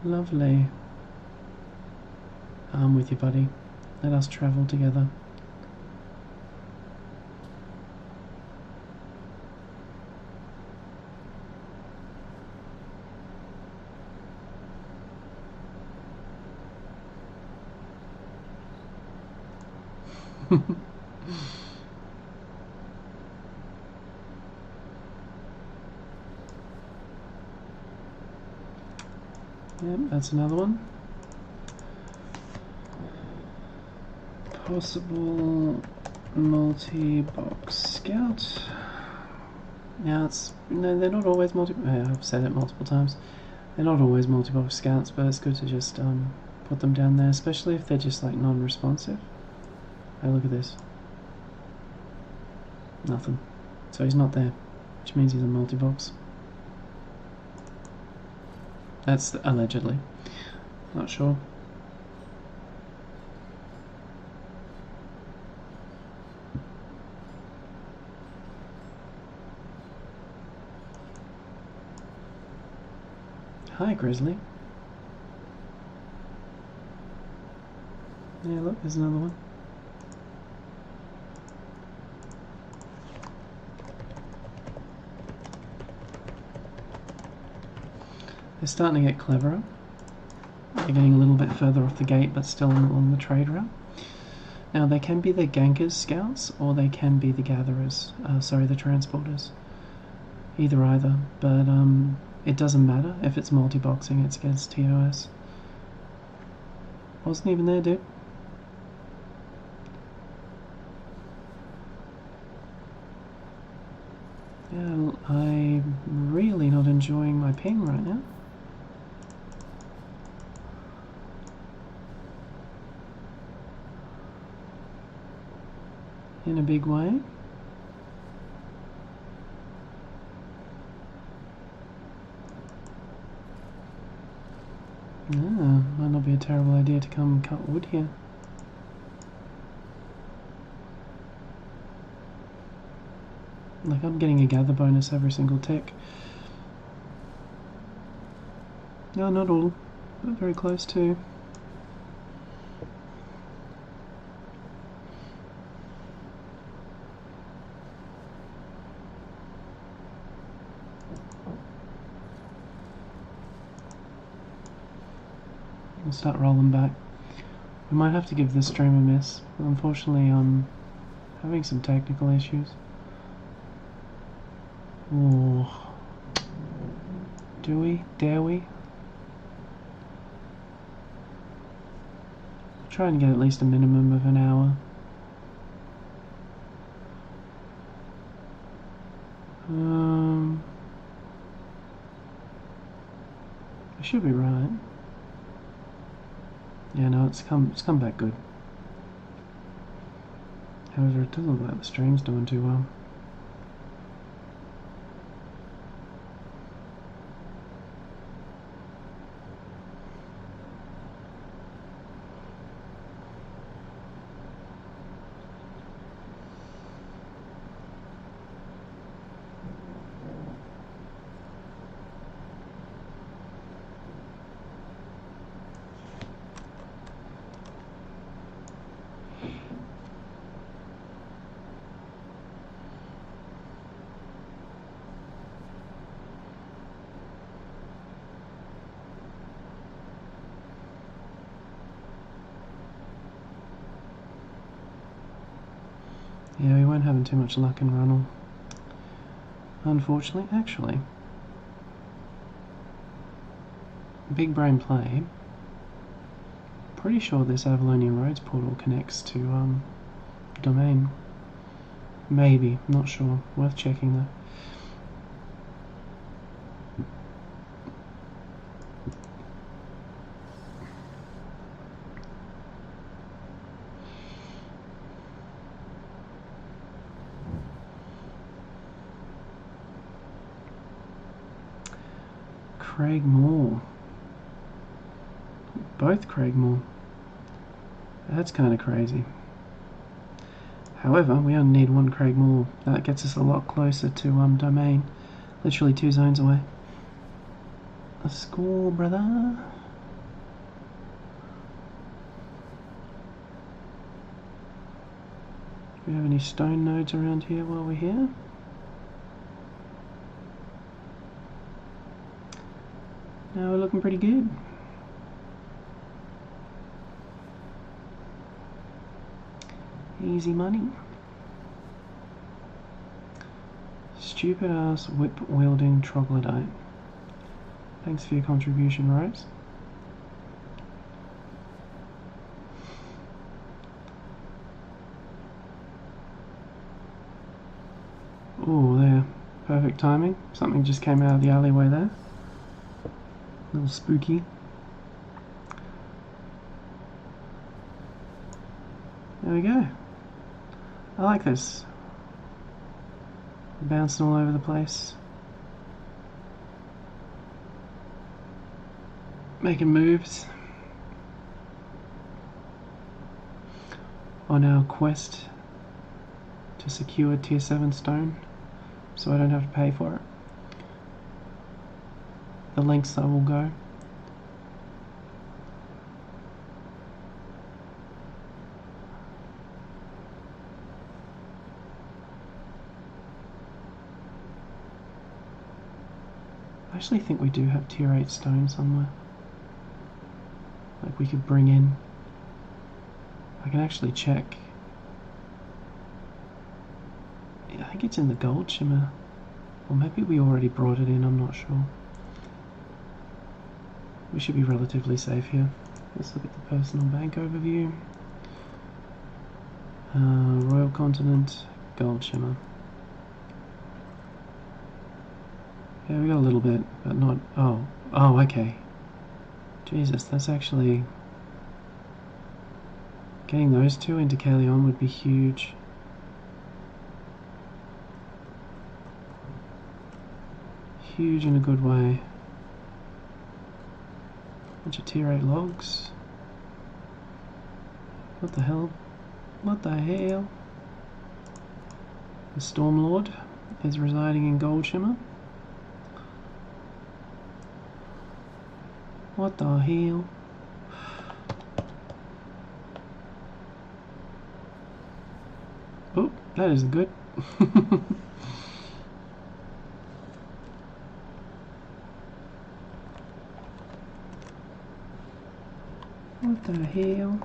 Lovely. I'm with you, buddy. Let us travel together. Yep, that's another one. Possible multi-box scout. Now they're not always I've said it multiple times. They're not always multi-box scouts, but it's good to just put them down there, especially if they're just like non-responsive. Oh, look at this. Nothing. So he's not there, which means he's a multi-box. That's allegedly. Not sure. Hi, Grizzly. Yeah, look, there's another one. They're starting to get cleverer. They're getting a little bit further off the gate, but still along the trade route. Now, they can be the gankers scouts, or they can be the gatherers. Sorry, the transporters. Either, but it doesn't matter if it's multi-boxing, it's against TOS. Wasn't even there, dude. Yeah, I'm really not enjoying my ping right now. In a big way. Might not be a terrible idea to come cut wood here. Like, I'm getting a gather bonus every single tick. No, not all, but very close to. We'll start rolling back. We might have to give this stream a miss. Unfortunately, I'm having some technical issues. Oh. Do we? Dare we? Try and get at least a minimum of an hour. I should be right. Yeah, no, it's come back good. However, it doesn't look like the stream's doing too well. Yeah, we weren't having too much luck in Runnel. Unfortunately, actually. Big brain play. Pretty sure this Avalonian Roads portal connects to Domain. Maybe, not sure. Worth checking though. Craig Moore. Both Craig Moore. That's kind of crazy. However, we only need one Craig Moore. That gets us a lot closer to domain. Literally 2 zones away. A score, brother. Do we have any stone nodes around here while we're here? No, we're looking pretty good. Easy money. Stupid ass whip wielding troglodyte. Thanks for your contribution, Rose. Oh, there. Perfect timing. Something just came out of the alleyway there. A little spooky. There we go. I like this. Bouncing all over the place. Making moves. On our quest to secure tier 7 stone, so I don't have to pay for it. The lengths I will go. I actually think we do have tier 8 stone somewhere. Like we could bring in. I can actually check. I think it's in the gold shimmer. Or maybe we already brought it in, I'm not sure. We should be relatively safe here. Let's look at the personal bank overview. Royal Continent, gold shimmer. Yeah, we got a little bit, but not... Oh, okay. Jesus, that's actually... Getting those two into Caerleon would be huge. Huge in a good way. Bunch of tier 8 logs. What the hell? What the hell? The Stormlord is residing in Gold Shimmer. What the hell? Oh, that isn't good. What the hell?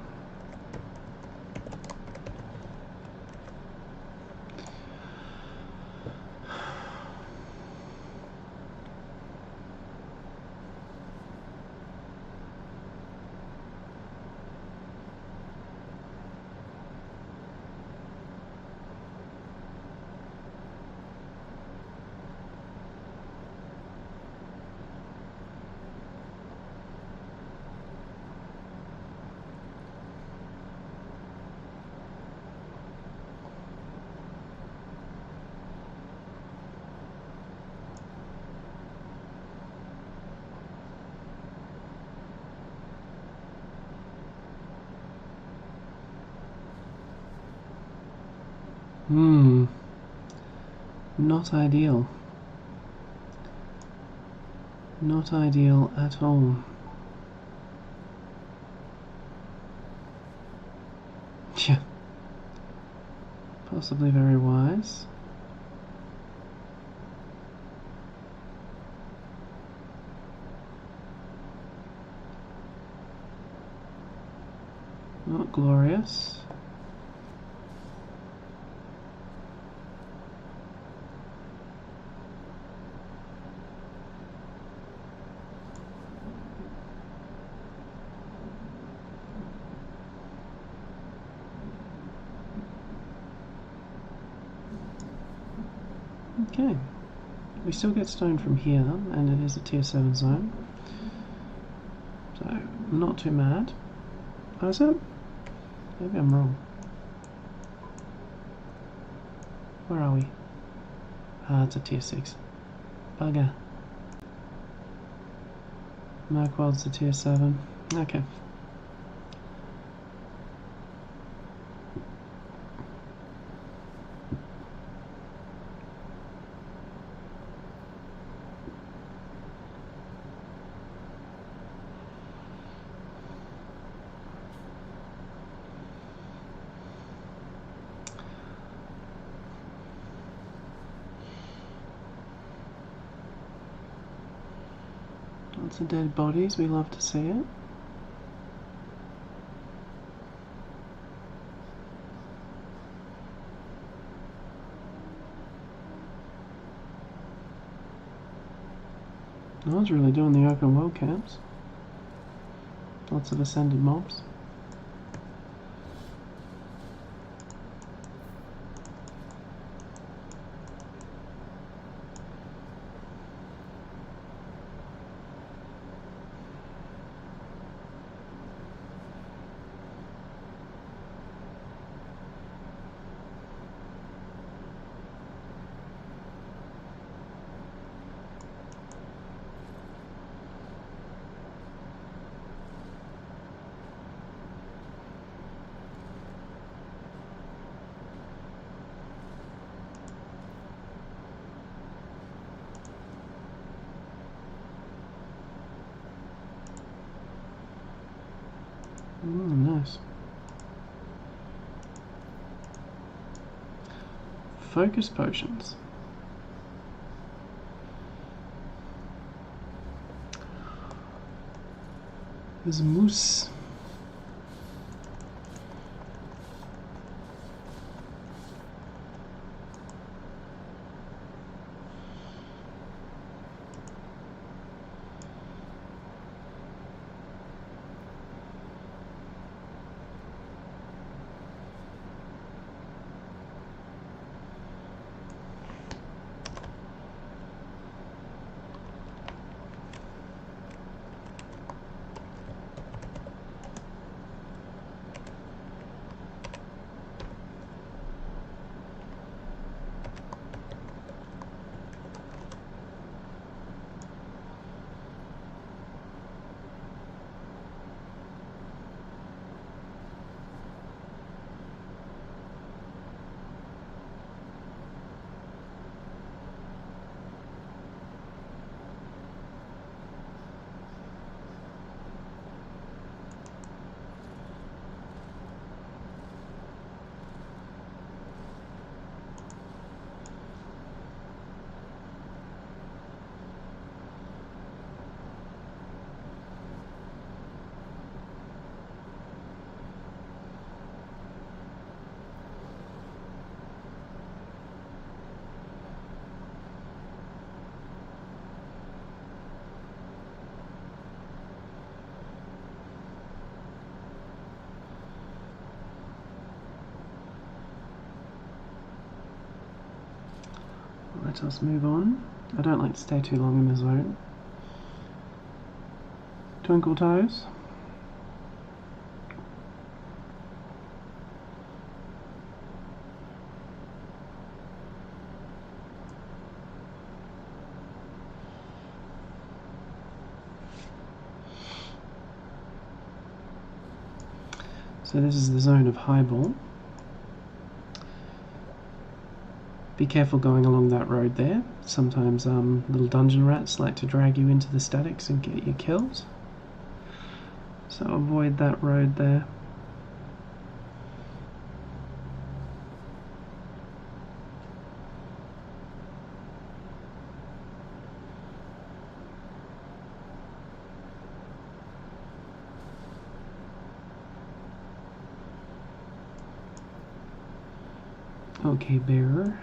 Not ideal. Not ideal at all. Yeah. Possibly very wise. Not glorious. Okay. We still get stone from here, and it is a tier 7 zone. So, I'm not too mad. Oh, is it? Maybe I'm wrong. Where are we? Ah, it's a tier 6. Bugger. Merkwald's a tier 7. Okay. Lots of dead bodies, we love to see it. I was really doing the open world camps. Lots of ascended mobs. Nice. Focus potions. There's a moose. Let us move on. I don't like to stay too long in the zone. Twinkle toes. So this is the zone of highball. Be careful going along that road there. Sometimes little dungeon rats like to drag you into the statics and get you killed. So avoid that road there. Okay, bearer.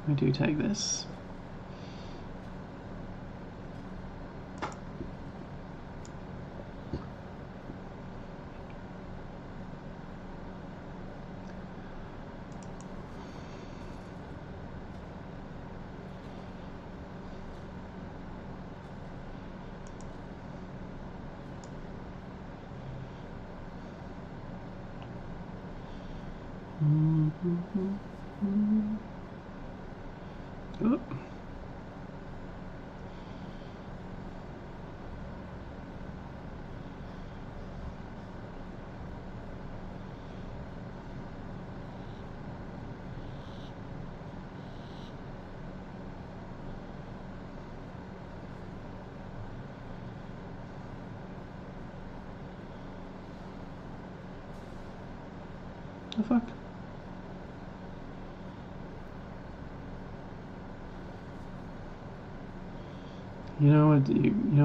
I do take this. Oh. The fuck? You know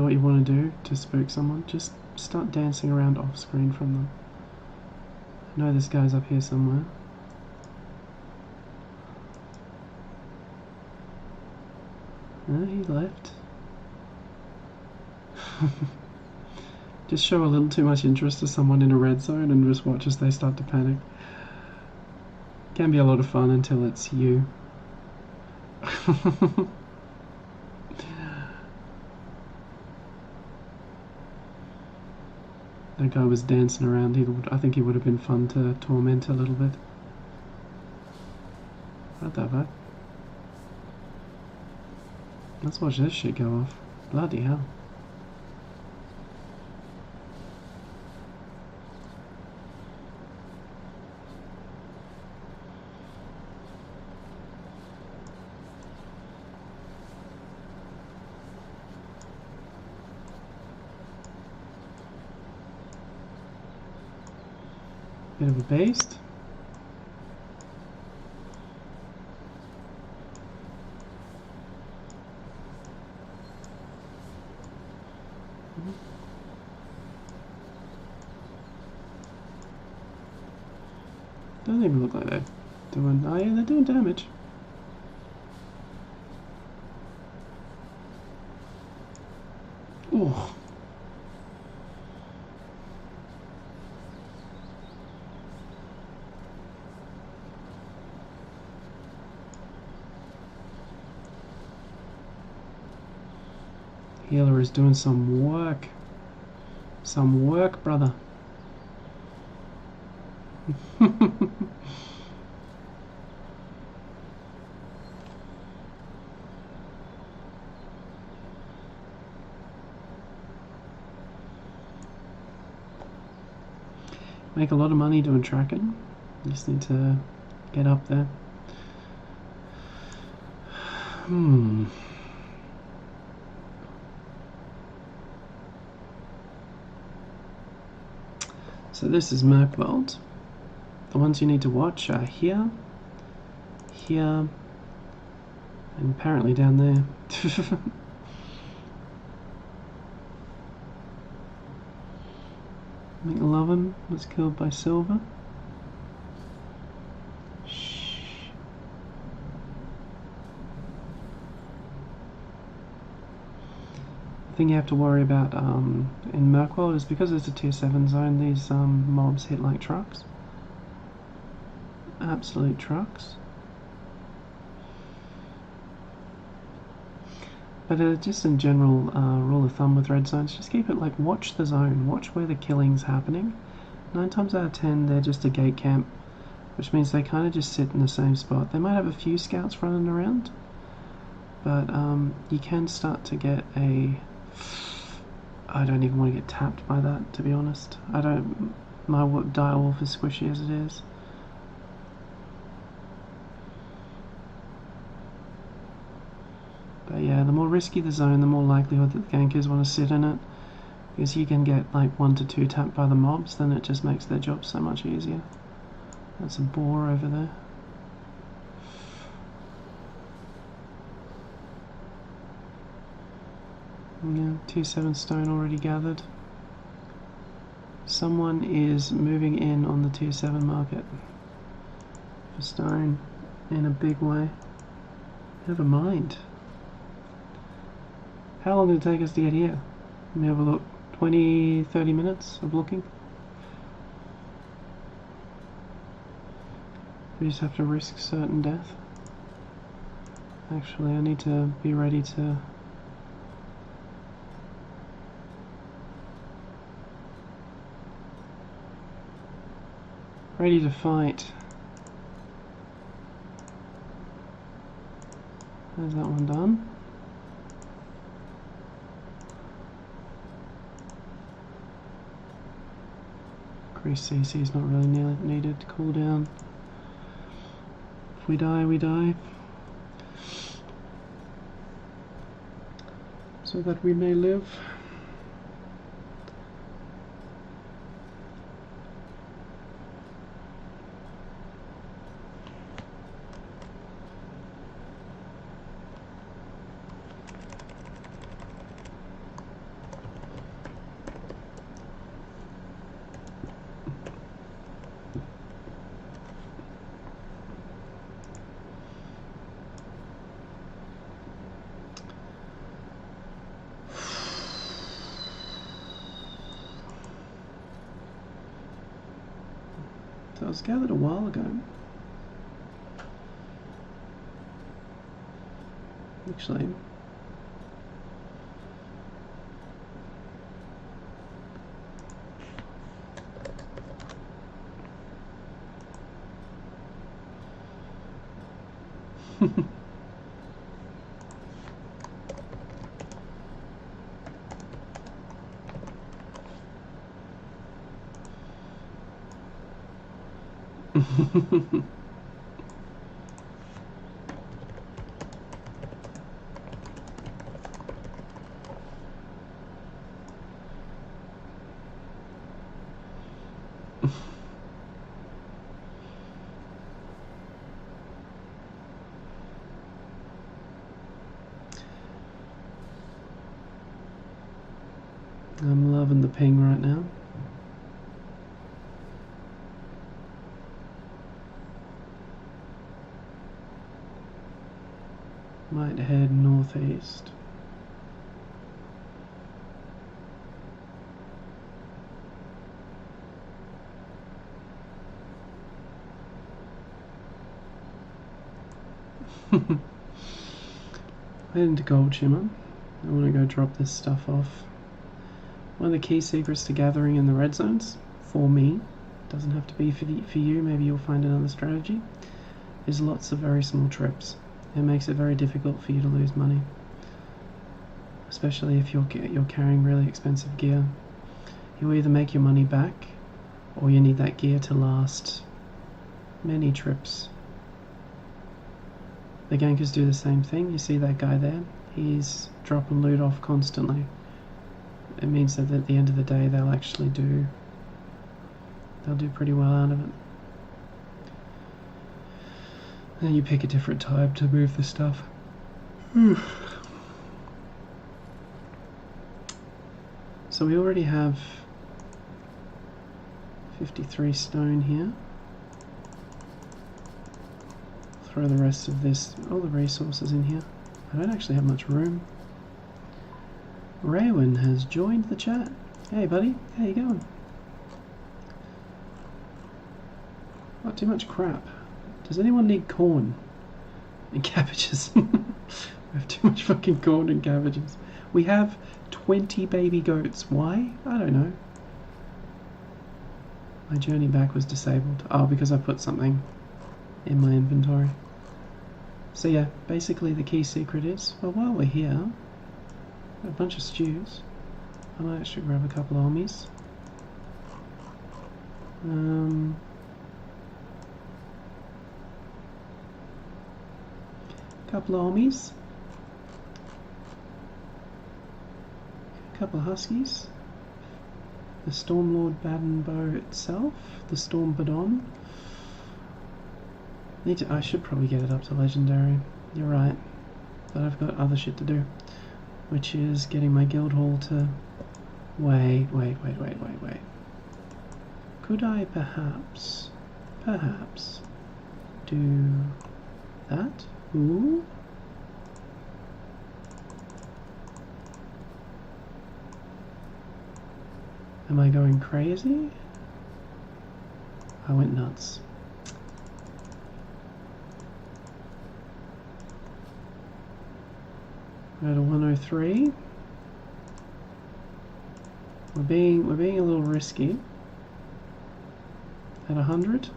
what you want to do to spook someone? Just start dancing around off screen from them. I know this guy's up here somewhere. No, he left. Just show a little too much interest to someone in a red zone and just watch as they start to panic. Can be a lot of fun until it's you. That guy was dancing around. I think he would have been fun to torment a little bit. Not that bad. Let's watch this shit go off. Bloody hell. Bit of a beast. Doesn't even look like they're doing... Oh yeah, they're doing damage. Oh. Healer is doing some work. Some work, brother. Make a lot of money doing tracking. You just need to get up there. So this is Merkworld. The ones you need to watch are here, here, and apparently down there. McLovin was killed by Silver. The thing you have to worry about in Merkworld is because it's a tier 7 zone, these mobs hit like trucks. Absolute trucks. But just in general, rule of thumb with red zones, just keep it like, watch the zone, watch where the killing's happening. 9 times out of 10 they're just a gate camp, which means they kind of just sit in the same spot. They might have a few scouts running around, but you can start to get a... I don't even want to get tapped by that, to be honest. My direwolf is squishy as it is. But yeah, the more risky the zone, the more likelihood that the gankers want to sit in it. Because you can get like 1 to 2 tapped by the mobs, then it just makes their job so much easier. That's a boar over there. Yeah, tier 7 stone already gathered. Someone is moving in on the tier 7 market for stone in a big way. Never mind. How long did it take us to get here? Let me have a look. 20-30 minutes of looking. We just have to risk certain death. Actually, I need to be ready to... ready to fight. How's that one done? Increased CC is not really needed to cool down. If we die, we die. So that we may live. So it was gathered a while ago. Actually. I'm loving the ping right now. Might head northeast. Head into Gold Shimmer. I want to go drop this stuff off. One of the key secrets to gathering in the red zones, for me, doesn't have to be for you, maybe you'll find another strategy, is lots of very small trips. It makes it very difficult for you to lose money, especially if you're carrying really expensive gear. You either make your money back, or you need that gear to last many trips. The gankers do the same thing. You see that guy there? He's dropping loot off constantly. It means that at the end of the day they'll actually do pretty well out of it. And you pick a different time to move the stuff. So we already have 53 stone here. Throw the rest of this, all the resources in here. I don't actually have much room. Raywin has joined the chat. Hey buddy, how you going? Not too much crap. Does anyone need corn and cabbages? We have too much fucking corn and cabbages. We have 20 baby goats. Why? I don't know. My journey back was disabled. Oh, because I put something in my inventory. So yeah, basically the key secret is, well, while we're here, a bunch of stews. I might actually grab a couple of ommies. Couple of ommies. A couple of huskies. The Stormlord Baden bow itself. The Storm Badon. I should probably get it up to legendary. You're right. But I've got other shit to do. Which is getting my guild hall to... Wait. Could I perhaps do that? Ooh. Am I going crazy? I went nuts. Go to 103. We're being a little risky. At 100.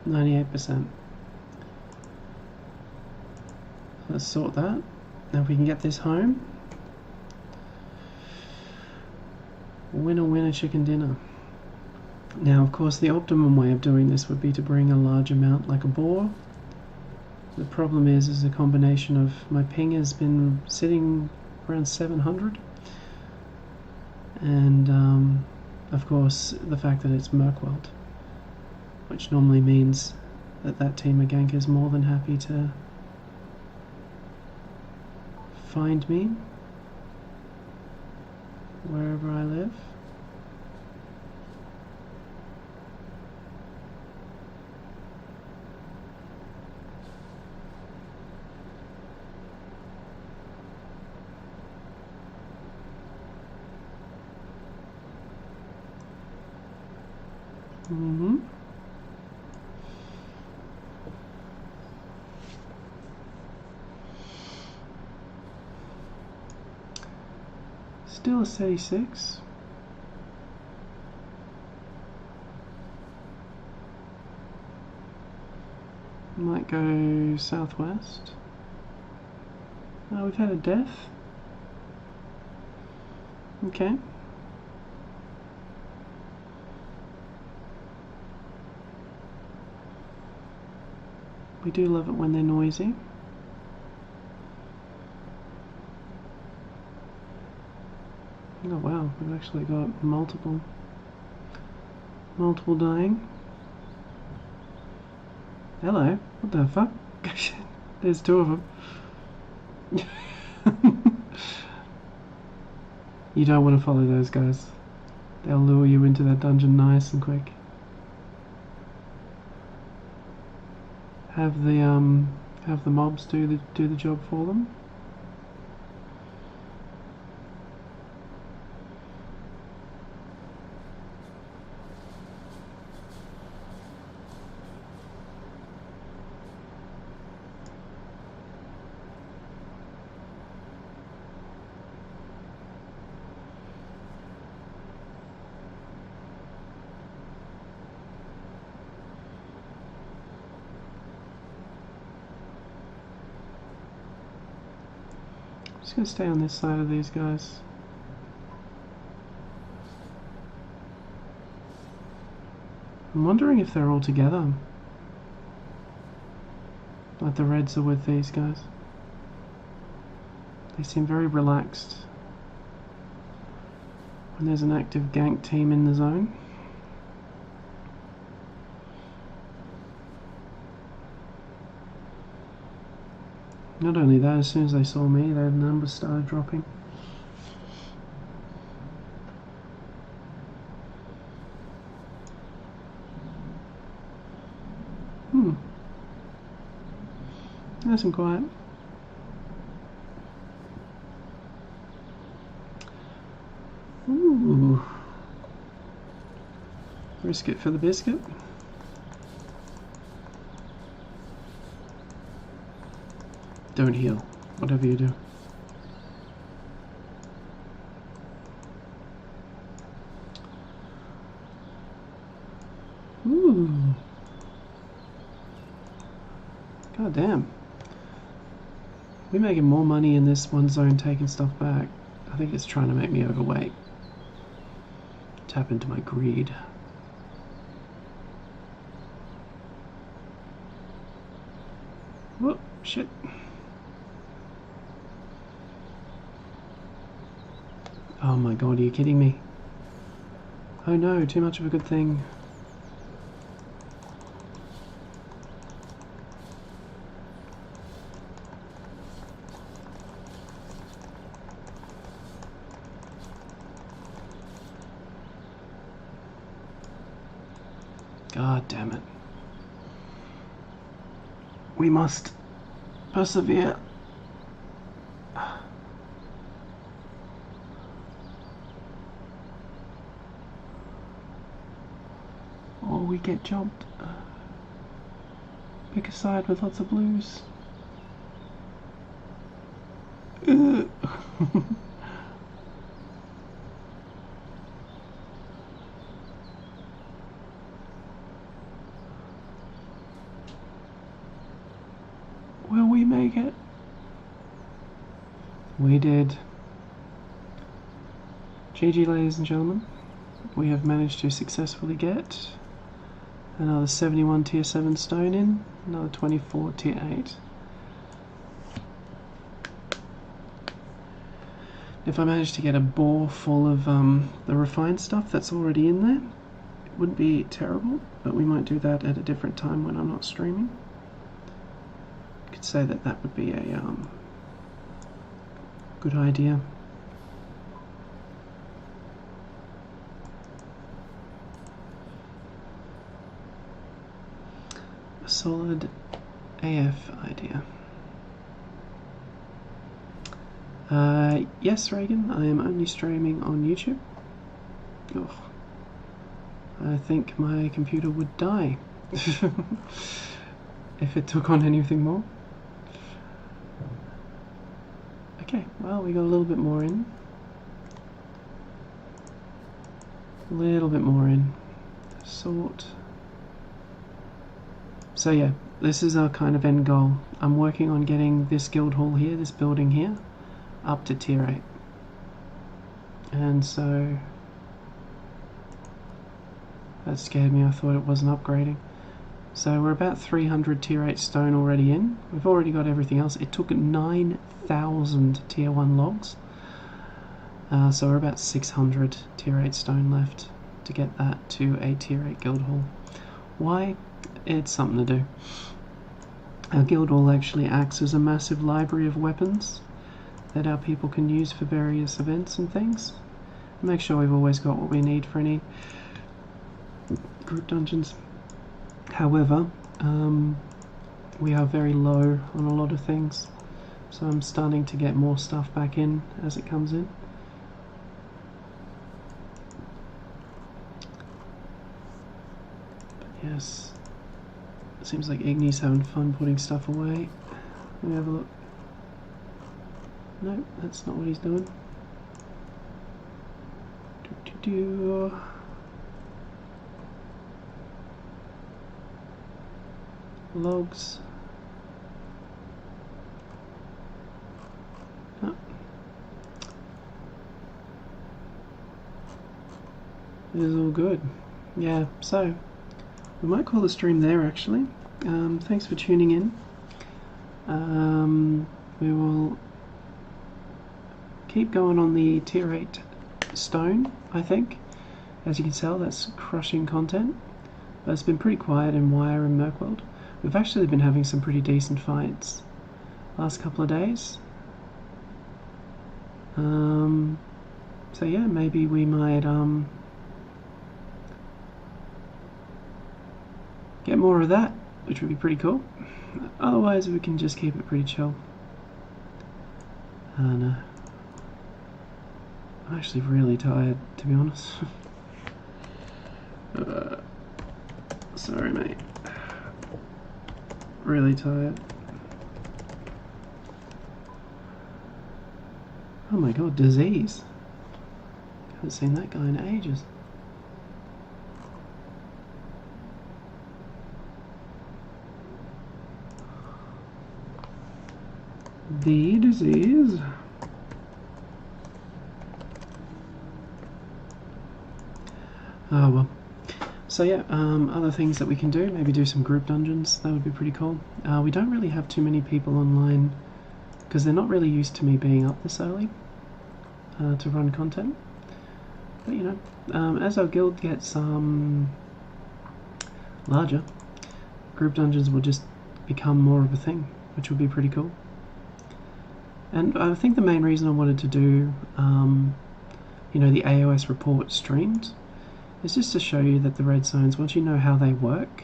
98%. Let's sort that. Now if we can get this home. Winner winner chicken dinner. Now of course the optimum way of doing this would be to bring a large amount like a boar. The problem is a combination of my ping has been sitting around 700 and of course the fact that it's Merkweld, which normally means that that team of gank is more than happy to find me wherever I live. Still a 36. Might go southwest. We've had a death. Okay. We do love it when they're noisy. Oh wow, we've actually got multiple dying. Hello, what the fuck? There's two of them. You don't want to follow those guys. They'll lure you into that dungeon nice and quick. Have the mobs do the job for them. Just gonna stay on this side of these guys. I'm wondering if they're all together. Like the Reds are with these guys. They seem very relaxed when there's an active gank team in the zone. Not only that, as soon as they saw me, their numbers started dropping. Nice and quiet. Ooh. Risk it for the biscuit. Don't heal, whatever you do. Ooh. God damn. We're making more money in this one zone taking stuff back. I think it's trying to make me overweight. Tap into my greed. Whoop, shit. Oh my god, are you kidding me? Oh no, too much of a good thing. God damn it. We must persevere. Or we get jumped. Pick a side with lots of blues. make it? We did. GG, ladies and gentlemen. We have managed to successfully get another 71 tier 7 stone in, another 24 tier 8. If I manage to get a bore full of the refined stuff that's already in there, it wouldn't be terrible, but we might do that at a different time when I'm not streaming. You could say that that would be a good idea. A solid AF idea. Yes, Reagan, I am only streaming on YouTube. Ugh. I think my computer would die if it took on anything more. Okay, well, we got a little bit more in. A little bit more in. Sort. So yeah, this is our kind of end goal. I'm working on getting this guild hall here, this building here, up to tier 8. And so that scared me, I thought it wasn't upgrading. So we're about 300 tier 8 stone already in. We've already got everything else. It took 9,000 tier 1 logs. So we're about 600 tier 8 stone left to get that to a tier 8 guild hall. Why? It's something to do. Our guild hall actually acts as a massive library of weapons that our people can use for various events and things. Make sure we've always got what we need for any group dungeons. However, we are very low on a lot of things, so I'm starting to get more stuff back in as it comes in. But yes, it seems like Igny's having fun putting stuff away. Let me have a look. No, that's not what he's doing. Logs. Oh. This is all good. Yeah, so we might call the stream there actually. Thanks for tuning in. We will keep going on the tier 8 stone, I think. As you can tell, that's crushing content. But it's been pretty quiet in Wire and Merkworld. We've actually been having some pretty decent fights last couple of days. So yeah, maybe we might get more of that, which would be pretty cool. Otherwise, we can just keep it pretty chill. And I'm actually really tired, to be honest. Sorry, mate. Really tired. Oh my god, disease. Haven't seen that guy in ages. The disease. Oh well. So yeah, other things that we can do, maybe do some group dungeons, that would be pretty cool. We don't really have too many people online, because they're not really used to me being up this early to run content. But you know, as our guild gets larger, group dungeons will just become more of a thing, which would be pretty cool. And I think the main reason I wanted to do, you know, the AOS report streamed, is just to show you that the red zones, once you know how they work,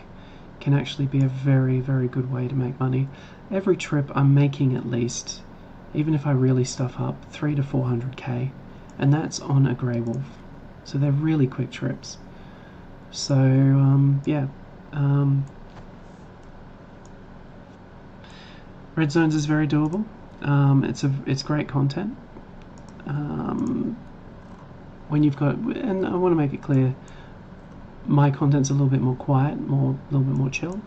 can actually be a very, very good way to make money. Every trip I'm making at least, even if I really stuff up, 300 to 400k, and that's on a Grey Wolf. So they're really quick trips. So yeah, red zones is very doable. It's great content. When you've got, and I want to make it clear, my content's a little bit more quiet, a little bit more chill.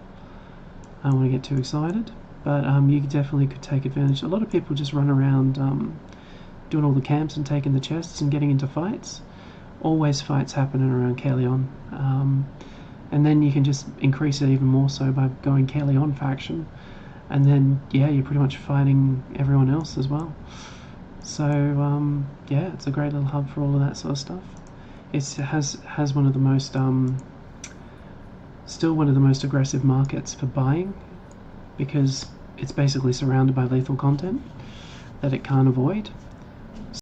I don't want to get too excited. but you definitely could take advantage. A lot of people just run around doing all the camps and taking the chests and getting into fights. Always fights happening around Caerleon. And then you can just increase it even more so by going Caerleon faction. And then, yeah, you're pretty much fighting everyone else as well. So, yeah, it's a great little hub for all of that sort of stuff. It has one of the most, still one of the most aggressive markets for buying, because it's basically surrounded by lethal content that it can't avoid.